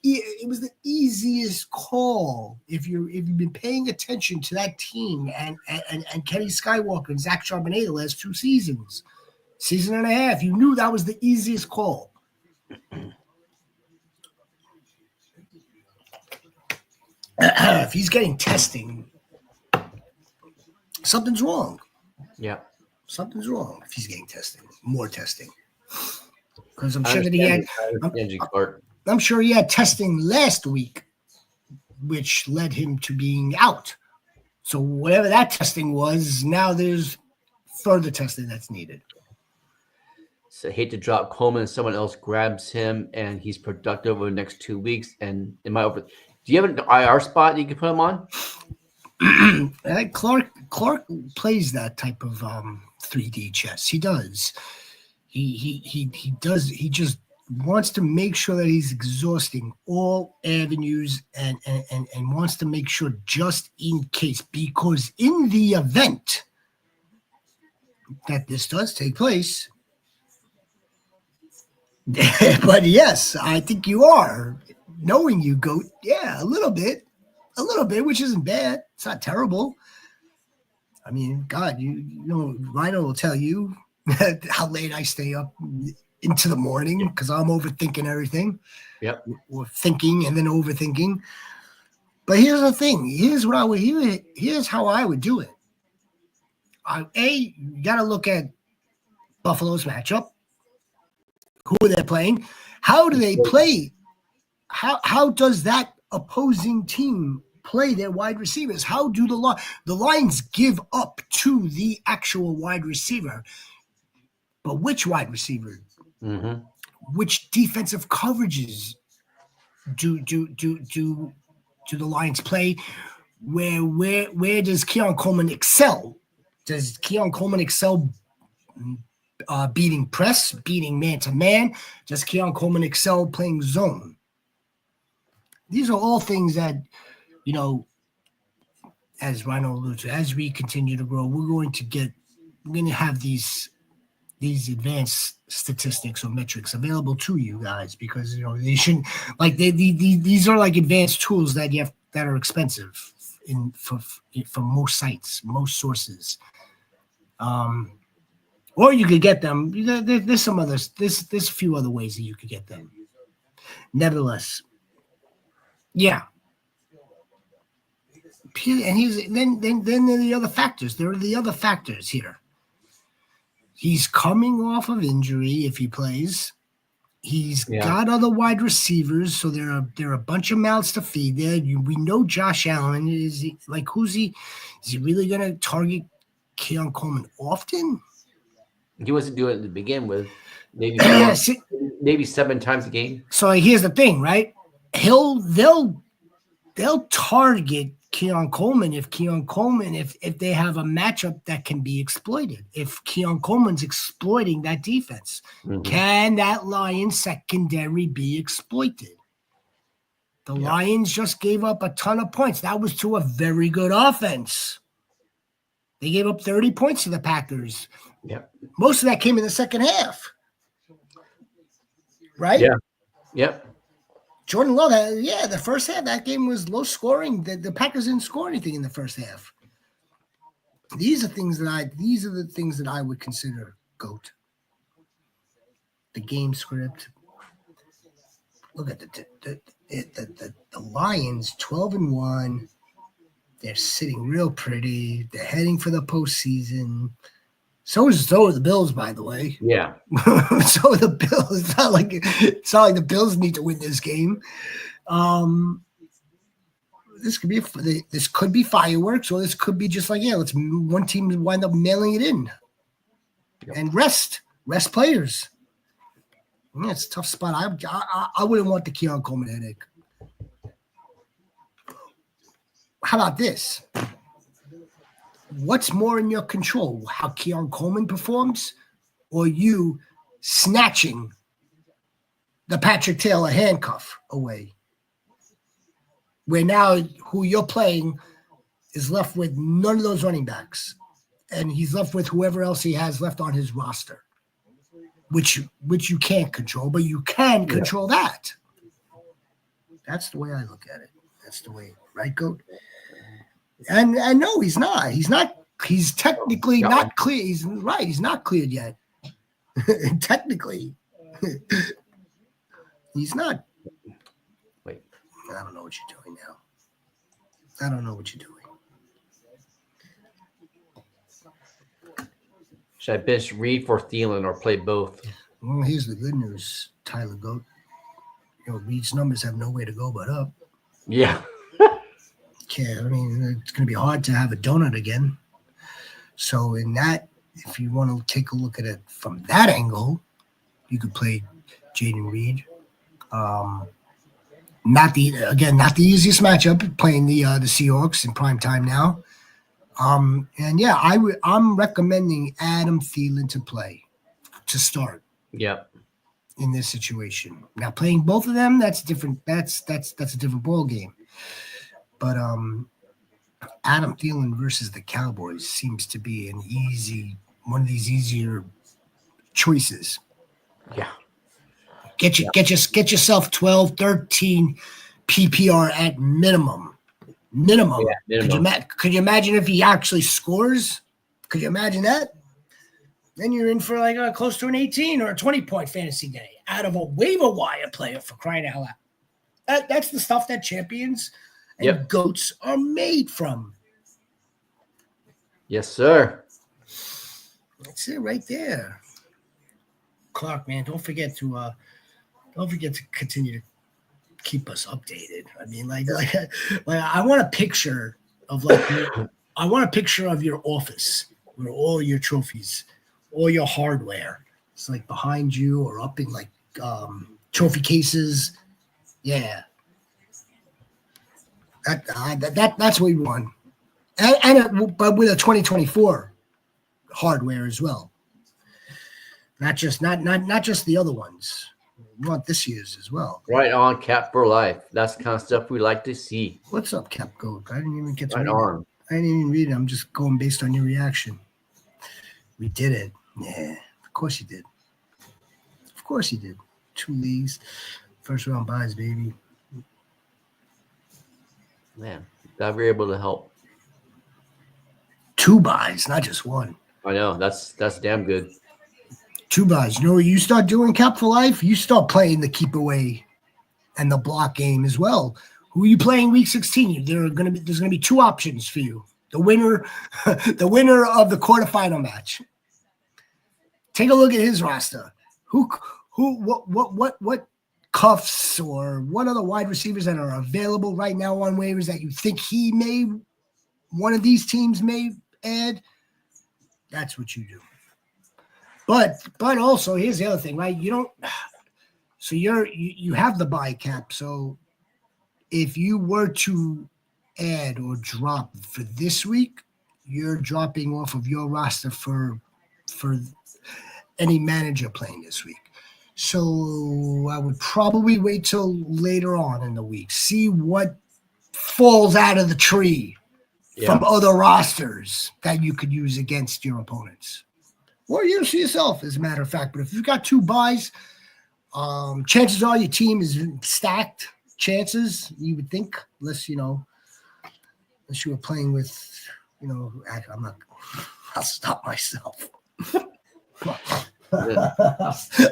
easiest call if you've been paying attention to that team and Kenny Skywalker and Zach Charbonnet the last 2 seasons, season and a half. You knew that was the easiest call. If he's getting testing. Something's wrong. Yeah. Something's wrong if he's getting testing, more testing. Because I'm sure that he had I'm sure he had testing last week, which led him to being out. So whatever that testing was, now there's further testing that's needed. So I hate to drop Coleman and someone else grabs him and he's productive over the next 2 weeks. And do you have an IR spot you can put him on? Clark plays that type of 3D chess. He does. He does. He just wants to make sure that he's exhausting all avenues and wants to make sure just in case, because in the event that this does take place, but yes, I think you are knowing you go, yeah, a little bit, which isn't bad. It's not terrible. I mean, God, you know, Rhino will tell you how late I stay up into the morning because I'm overthinking everything. Yep. Or thinking and then overthinking. But here's the thing. Here's how I would do it. You got to look at Buffalo's matchup. Who are they playing? How do they play? How does that opposing team play their wide receivers? How do the Lions give up to the actual wide receiver? But which wide receiver? Mm-hmm. Which defensive coverages do the Lions play? Where does Keon Coleman excel? Does Keon Coleman excel beating press, beating man-to-man. Does Keon Coleman excel playing zone? These are all things that, you know, as Rhino alludes to, as we continue to grow, we're going to have these advanced statistics or metrics available to you guys, because, you know, they shouldn't, like, these are like advanced tools that are expensive for most sites, most sources. Or you could get them. There's some others. There's a few other ways that you could get them. Nevertheless, yeah. And then there are the other factors. There are the other factors here. He's coming off of injury if he plays. He's got other wide receivers, so there are a bunch of mouths to feed there. We know Josh Allen is who's he? Is he really going to target Keon Coleman often? He wasn't doing it to begin with. Maybe 7 times a game. So here's the thing, right? They'll target Keon Coleman if they have a matchup that can be exploited. If Keon Coleman's exploiting that defense, can that Lions secondary be exploited? The Lions just gave up a ton of points. That was to a very good offense. They gave up 30 points to the Packers. Yeah. Most of that came in the second half. Right? Yeah. Yep. Jordan Love, the first half, that game was low scoring. The Packers didn't score anything in the first half. These are the things that I would consider GOAT. The game script. Look at the Lions, 12-1. They're sitting real pretty. They're heading for the postseason. So are the Bills, by the way. Yeah. So are the Bills. It's not like the Bills need to win this game. This could be fireworks, or this could be just like, let's one team wind up mailing it in. Yep. And rest players. Yeah, it's a tough spot. I wouldn't want the Keon Coleman headache. How about this? What's more in your control? How Keon Coleman performs, or you snatching the Patrick Taylor handcuff away? Where now who you're playing is left with none of those running backs, and he's left with whoever else he has left on his roster, which you can't control, but you can control that. That's the way I look at it. That's the way, right, Goat? And no, he's not. He's technically not clear. He's right. He's not cleared yet. Technically, he's not. Wait. I don't know what you're doing now. I don't know what you're doing. Should I bench Reed for Thielen or play both? Well, here's the good news, Tyler Goat. Reed's numbers have nowhere to go but up. Yeah. I mean, it's going to be hard to have a donut again. So in that, if you want to take a look at it from that angle, you could play Jaden Reed. Not the easiest matchup, playing the Seahawks in prime time now. I'm recommending Adam Thielen to start. Yep. In this situation. Now playing both of them, that's different. That's a different ball game. But Adam Thielen versus the Cowboys seems to be one of these easier choices. Yeah. Get yourself 12, 13 PPR at minimum. Minimum. Yeah, minimum. Could you imagine if he actually scores? Could you imagine that? Then you're in for like close to an 18 or a 20-point fantasy day out of a waiver wire player, for crying out loud. That's the stuff that champions and GOATs are made from. Yes, sir. That's it right there. Clark, man, don't forget to continue to keep us updated. I mean, like I want a picture of your office where all your trophies, all your hardware, it's like behind you or up in like trophy cases. Yeah. That's what we want. But with a 2024 hardware as well. Not just the other ones. We want this year's as well. Right on, Cap for life. That's the kind of stuff we like to see. What's up, Cap Goat? I didn't even get to right read on. it. I didn't even read it. I'm just going based on your reaction. We did it. Yeah, of course you did. Of course you did. 2 leagues. First round buys, baby. Man, glad we were able to help. 2 buys, not just 1. I know. That's damn good. 2 buys. You know what you start doing, Cap for Life? You start playing the keep away and the block game as well. Who are you playing week 16? There's gonna be 2 options for you. The winner of the quarterfinal match. Take a look at his roster. What cuffs or what other wide receivers that are available right now on waivers that you think one of these teams may add? That's what you do. But also here's the other thing, right? You have the buy cap. So if you were to add or drop for this week, you're dropping off of your roster for any manager playing this week. So I would probably wait till later on in the week, see what falls out of the tree from other rosters that you could use against your opponents. Or use yourself, as a matter of fact. But if you've got 2 buys, chances are your team is stacked. Chances, you would think, unless you were playing with, I'll stop myself.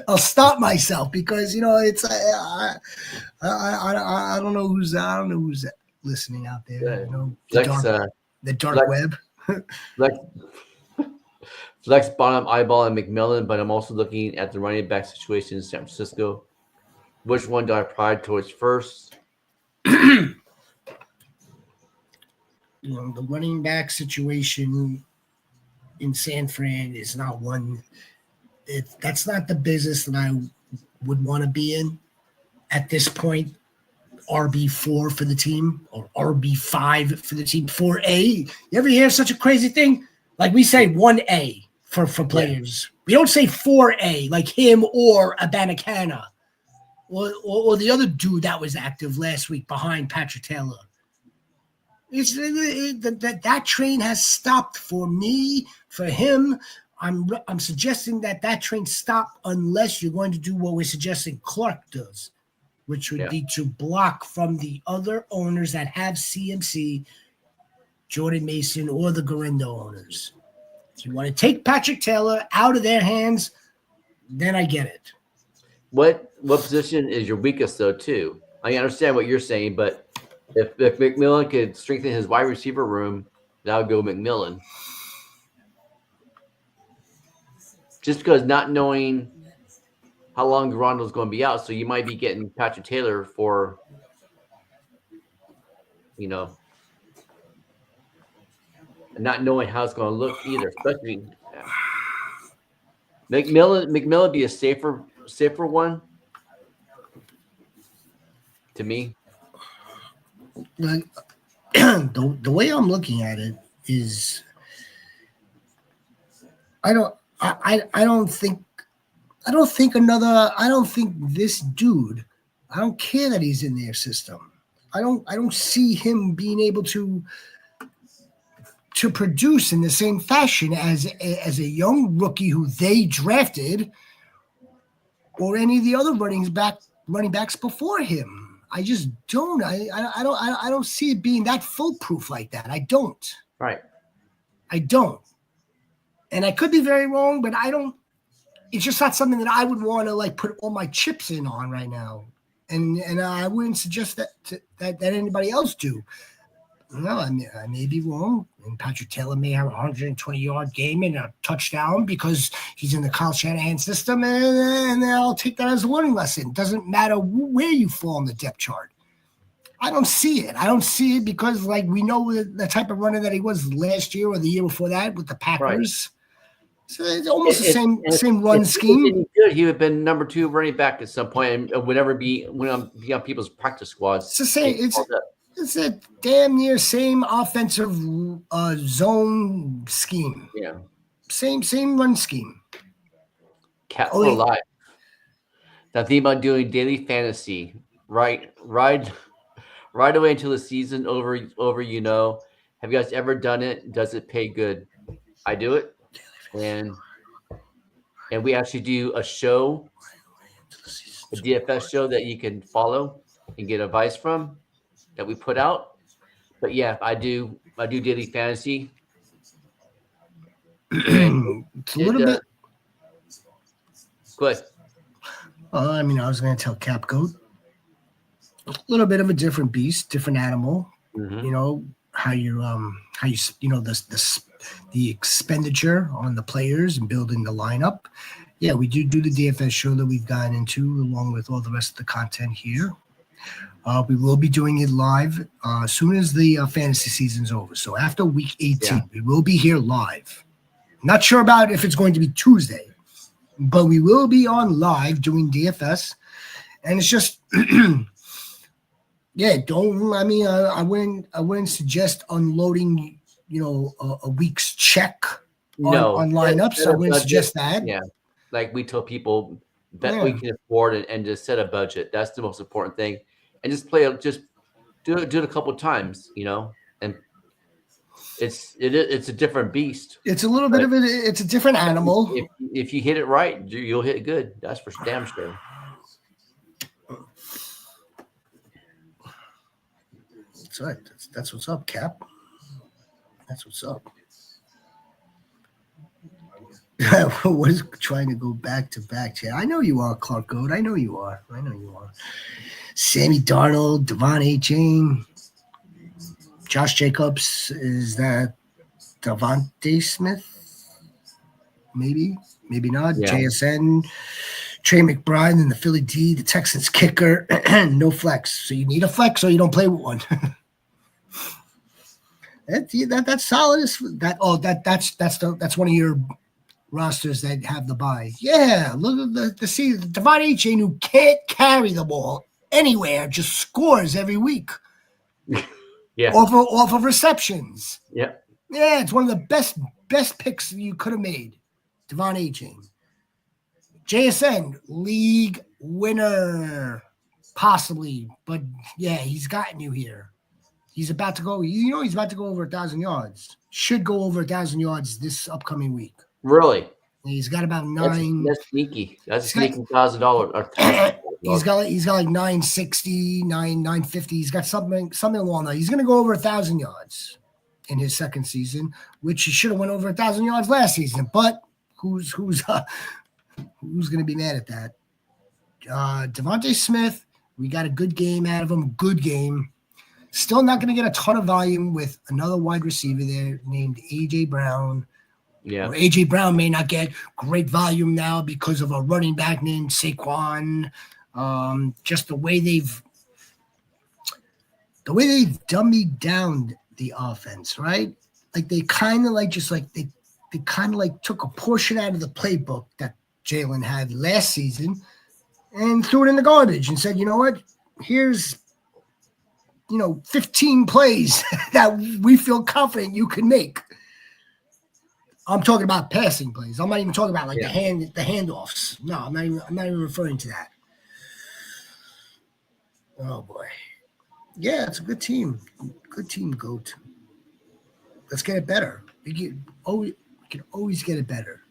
I'll stop myself because it's I don't know who's listening out there. The dark web. Flex bottom eyeball and McMillan, but I'm also looking at the running back situation in San Francisco. Which one do I pride towards first? The running back situation in San Fran is not one. That's not the business that I would want to be in at this point. RB4 for the team or RB5 for the team. 4A. You ever hear such a crazy thing? Like we say 1A for players. We don't say 4A like him or Abanikana or the other dude that was active last week behind Patrick Taylor. That train has stopped for me, for him. I'm suggesting that train stop unless you're going to do what we're suggesting Clark does, which would be to block from the other owners that have CMC, Jordan Mason, or the Garindo owners. If you want to take Patrick Taylor out of their hands, then I get it. What position is your weakest, though, too? I understand what you're saying, but if McMillan could strengthen his wide receiver room, that would go McMillan. Just because not knowing how long Garondo's going to be out, so you might be getting Patrick Taylor for, and not knowing how it's going to look either. Especially McMillan be a safer one to me. The way I'm looking at it is, I don't think this dude, I don't care that he's in their system. I don't see him being able to produce in the same fashion as a young rookie who they drafted or any of the other running backs before him. I just don't. I don't see it being that foolproof like that. I don't. Right. I don't. And I could be very wrong, but I don't. It's just not something that I would want to put all my chips in on right now, and I wouldn't suggest that anybody else do. No, I may be wrong, and Patrick Taylor may have a 120-yard game and a touchdown because he's in the Kyle Shanahan system, and I'll take that as a learning lesson. Doesn't matter where you fall on the depth chart. I don't see it. I don't see it because, we know the type of runner that he was last year or the year before that with the Packers. Right. So it's almost the same run scheme. He would have been number 2 running back at some point and would never be on people's practice squads. It's the same. It's a damn near same offensive zone scheme. Yeah. Same run scheme. Cat for life. Now, think about doing daily fantasy. Right away until the season over. Have you guys ever done it? Does it pay good? I do it, and we actually do a show, a DFS show that you can follow and get advice from that we put out. But yeah, I do daily fantasy. It's a little bit. Go ahead. I was going to tell Cap Goat. A little bit of a different beast, different animal. Mm-hmm. How the expenditure on the players and building the lineup. Yeah, we do the DFS show that we've gotten into along with all the rest of the content here. We will be doing it live as soon as the fantasy season's over. So after week 18, we will be here live. Not sure about if it's going to be Tuesday, but we will be on live doing DFS. And it's just, I wouldn't suggest unloading, a week's check on lineups. I wouldn't suggest that. Yeah. Like we tell people that we can afford it and just set a budget. That's the most important thing. And just do it a couple of times, and it's a different beast. It's a little bit of it's a different animal. If you hit it right, you'll hit it good. That's for damn sure. That's right. That's what's up, Cap. That's what's up. I was trying to go back to back. I know you are, Clark Goat. I know you are. Sammy Darnold, Devon A-Chain, Josh Jacobs. Is that Devontae Smith? Maybe not. Yeah. JSN, Trey McBride, and the Philly D, the Texans kicker. No flex. So you need a flex, or you don't play with one. That's solid. That's one of your rosters that have the bye. Yeah, look at the Devon A-Chain, who can't carry the ball anywhere, just scores every week. Yeah. Off of receptions. Yeah. Yeah, it's one of the best picks you could have made. Devon A-Chain. JSN, league winner. Possibly. But yeah, he's gotten you here. He's about to go, he's about to go over 1,000 yards. Should go over 1,000 yards this upcoming week. Really? He's got about 9. That's sneaky. That's a sneaky $1,000. He's got like 960, 950. He's got something along that. He's going to go over 1,000 yards in his second season, which he should have went over 1,000 yards last season. But who's going to be mad at that? Devontae Smith, we got a good game out of him. Good game. Still not going to get a ton of volume with another wide receiver there named A.J. Brown. Yeah. A.J. Brown may not get great volume now because of a running back named Saquon. Just the way they've dummied down the offense, right? Like they kind of they kind of took a portion out of the playbook that Jalen had last season and threw it in the garbage and said, you know what? Here's 15 plays that we feel confident you can make. I'm talking about passing plays. I'm not even talking about the handoffs. No, I'm not even referring to that. Oh boy. Yeah, it's a good team. Good team, Goat. Let's get it better. We can always get it better.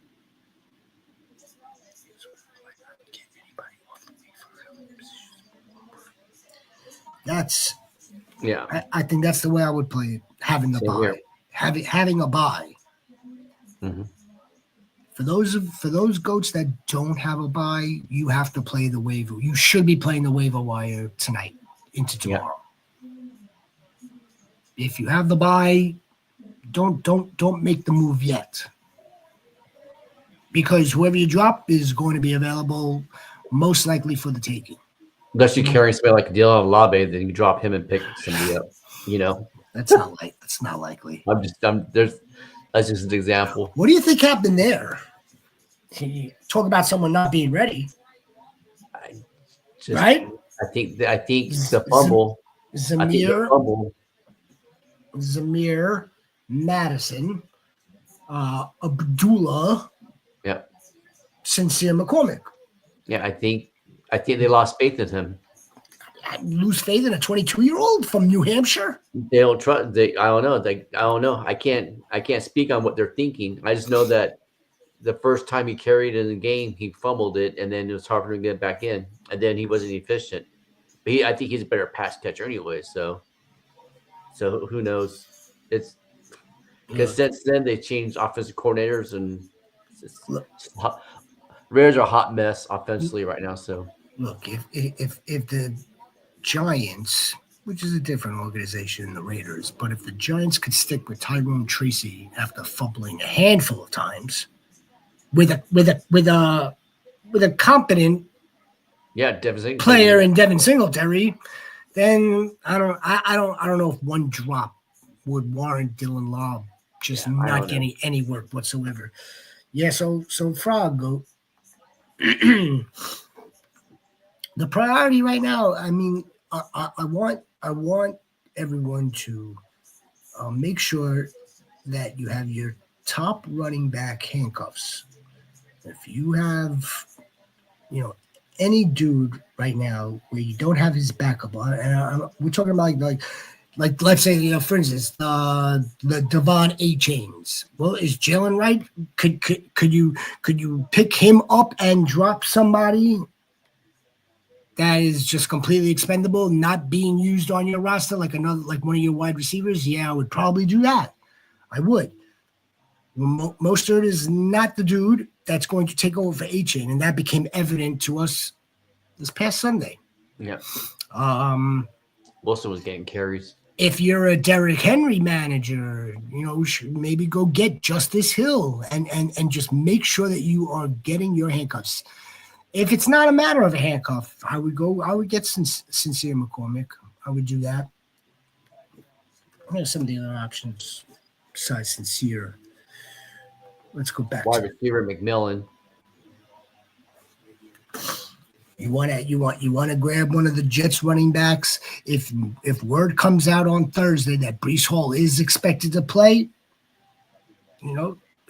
I think that's the way I would play it. Having the bye. Having a bye. Mm-hmm. For those goats that don't have a bye, you have to play the waiver. You should be playing the waiver wire tonight into tomorrow. Yeah. If you have the bye, don't make the move yet, because whoever you drop is going to be available, most likely for the taking. Unless you're carrying somebody like Dylan Labe, then you drop him and pick somebody up. That's not likely. That's just an example. What do you think happened there? Talk about someone not being ready. Right? I think the fumble. Zamir, Madison, Abdullah. Yeah. Sincere McCormick. Yeah, I think they lost faith in him. I lose faith in a 22-year-old from New Hampshire. They don't trust. I don't know. I don't know. I can't speak on what they're thinking. I just know that the first time he carried in the game, he fumbled it, and then it was hard for him to get back in, and then he wasn't efficient. But I think he's a better pass catcher anyway. So who knows? It's because since then they changed offensive coordinators, and Raiders are a hot mess offensively right now. So look, if the Giants, which is a different organization than the Raiders, but if the Giants could stick with Tyrone Tracy after fumbling a handful of times, with a competent player in Devin Singletary, then I don't know if one drop would warrant Dylan Law just not getting any work whatsoever. Yeah, so Frog Goat. The priority right now, I mean, I want everyone to make sure that you have your top running back handcuffs. If you have, any dude right now where you don't have his backup on, and we're talking about like let's say, for instance, the Devon A. Chains. Well, is Jalen right? Could you pick him up and drop somebody that is just completely expendable, not being used on your roster like one of your wide receivers? Yeah, I would probably do that. I would. Mostert is not the dude that's going to take over for A-Chain, and that became evident to us this past Sunday. Yeah. Wilson was getting carries. If you're a Derrick Henry manager, maybe go get Justice Hill and just make sure that you are getting your handcuffs. If it's not a matter of a handcuff, I would get Sincere McCormick. I would do that. What are some of the other options besides Sincere? Let's go back. Wide receiver McMillan. You want to grab one of the Jets running backs. If word comes out on Thursday that Breece Hall is expected to play,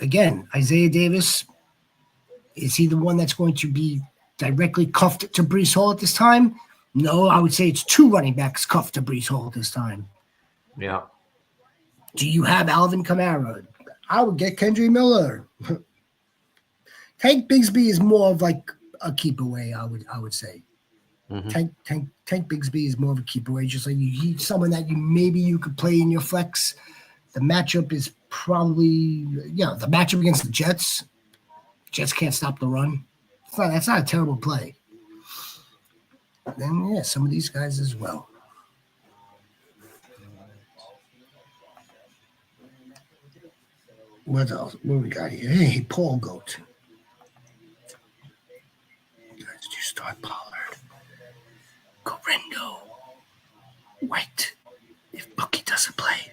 again, Isaiah Davis, is he the one that's going to be directly cuffed to Breece Hall at this time? No, I would say it's two running backs cuffed to Breece Hall at this time. Yeah. Do you have Alvin Kamara? I would get Kendre Miller. Tank Bigsby is more of like a keep away, I would say. Mm-hmm. Tank Bigsby is more of a keep away, just like he's someone that you could play in your flex. The matchup is probably the matchup against the Jets. Jets can't stop the run. That's not a terrible play. Then some of these guys as well. What else? What we got here? Hey, Paul Goat. Did you start Pollard? Correndo. White. If Bucky doesn't play.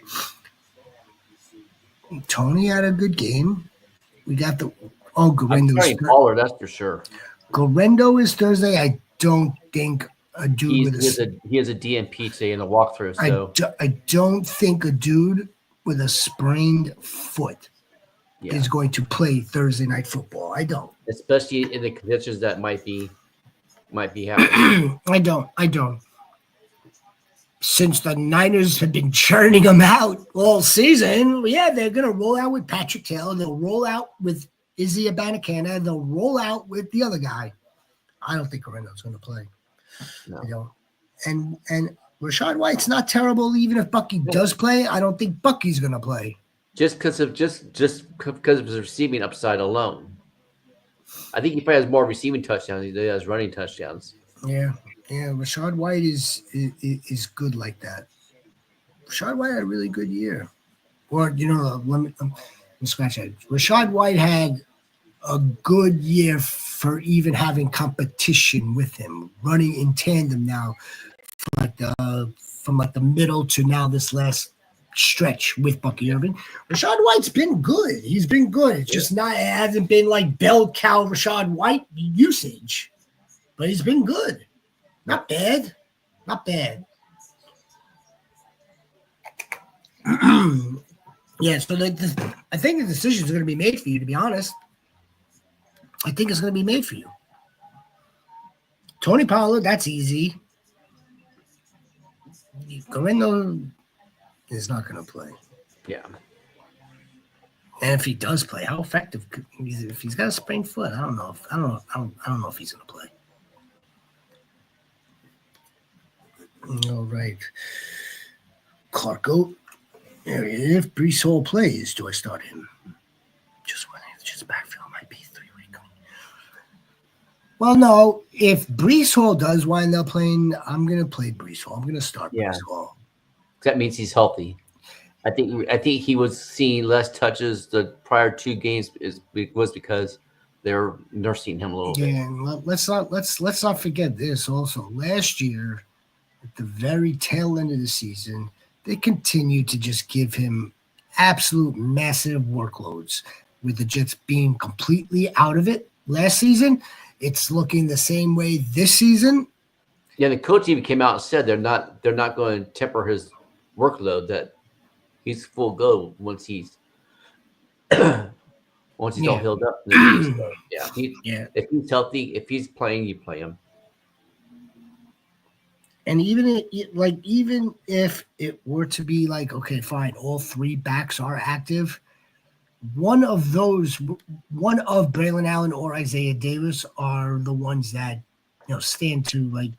Tony had a good game. We got Correndo. Pollard, that's for sure. Correndo is Thursday. I don't think a dude he has a DNP today in the walkthrough. So I don't think a dude with a sprained foot is going to play Thursday night football. I don't. Especially in the conditions that might be happening. I don't. Since the Niners have been churning them out all season, they're going to roll out with Patrick Taylor. They'll roll out with Izzy Abanikanda. They'll roll out with the other guy. I don't think Corendo's going to play. No. And Rachaad White's not terrible. Even if Bucky does play, I don't think Bucky's going to play. Just because of his receiving upside alone. I think he probably has more receiving touchdowns than he does running touchdowns. Yeah. Rachaad White is good like that. Rachaad White had a really good year. Or let me scratch that. Rachaad White had a good year for even having competition with him, running in tandem now, from the middle to now this last stretch with Bucky Irving. Rachaad White's been good. He's been good. It's just it hasn't been like bell cow Rachaad White usage, but he's been good. Not bad. So I think the decisions are going to be made for you, to be honest. I think it's going to be made for you. Tony Pollard, that's easy. Guerrero is not going to play. Yeah. And if he does play, how effective? If he's got a sprained foot, I don't know if he's going to play. All right, Clark Oat. If Breece Hall plays, do I start him? Just backfield might be 3 weeks. Well, no. If Breece Hall does wind up playing, I'm going to play Breece Hall. I'm going to start Breece Hall. That means he's healthy. I think he was seeing less touches the prior 2 games was because they're nursing him a little bit. Yeah, and let's not forget this also. Last year, at the very tail end of the season, they continued to just give him absolute massive workloads. With the Jets being completely out of it last season, it's looking the same way this season. Yeah, the coach even came out and said they're not going to temper his workload. That he's full go once he's all healed up. So, if he's healthy, if he's playing, you play him. And even if it were to be like, okay, fine, all 3 backs are active. One of Braylon Allen or Isaiah Davis are the ones that stand to like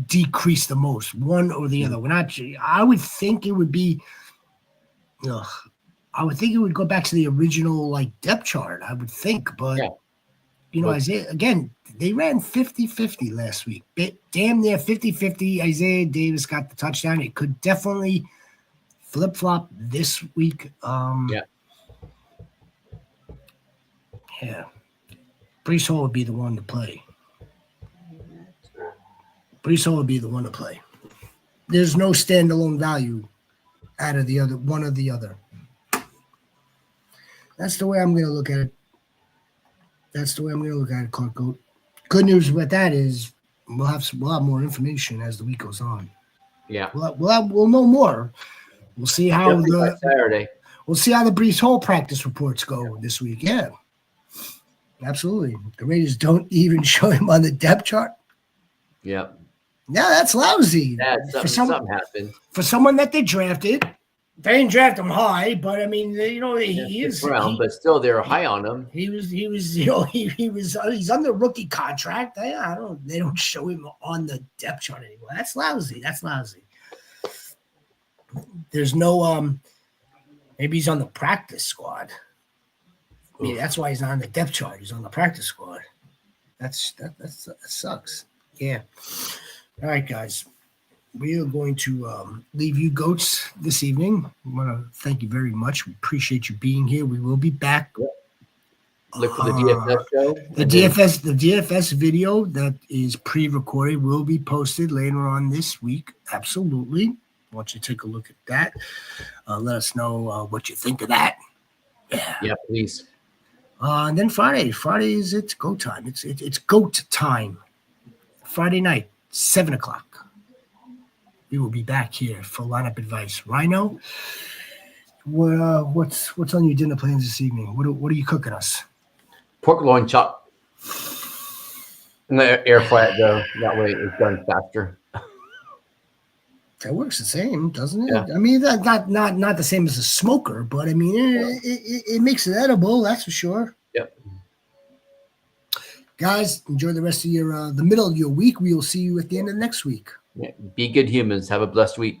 decrease the most. One or the other. We're not. I would think it would be. I would think it would go back to the original like depth chart. I would think, but Isaiah again. They ran 50-50 last week. Damn near 50-50. Isaiah Davis got the touchdown. It could definitely flip-flop this week. Yeah. Breece Hall would be the one to play. There's no standalone value out of the other, one or the other. That's the way I'm going to look at it. Clark Goat. Good news with that is we'll have more information as the week goes on. Yeah, we'll know more. We'll see how Saturday. We'll see how the Breece Hall practice reports go this week. Yeah, absolutely. The Raiders don't even show him on the depth chart. Yeah. Yeah, that's lousy. Something happened for someone that they drafted. They didn't draft him high, but I mean, he is. But still, they're high on him. He's under rookie contract. They don't show him on the depth chart anymore. That's lousy. There's no maybe he's on the practice squad. Maybe that's why he's not on the depth chart. He's on the practice squad. That sucks. Yeah. All right, guys. We are going to leave you goats this evening. I want to thank you very much. We appreciate you being here. We will be back. Look for the DFS show. The DFS video that is pre-recorded will be posted later on this week. Absolutely. I want you to take a look at that. Let us know what you think of that. Yeah, please. And then Friday is it's go time. It's goat time. Friday night, 7:00. We will be back here for lineup advice. Rhino, what's on your dinner plans this evening? What are you cooking us? Pork loin chop. I'm gonna air fry it though. That way it's done faster. That works the same, doesn't it? Yeah. I mean, that's not the same as a smoker, but I mean, it makes it edible. That's for sure. Yep. Guys, enjoy the rest of the middle of your week. We will see you at the end of next week. Yeah. Be good humans. Have a blessed week.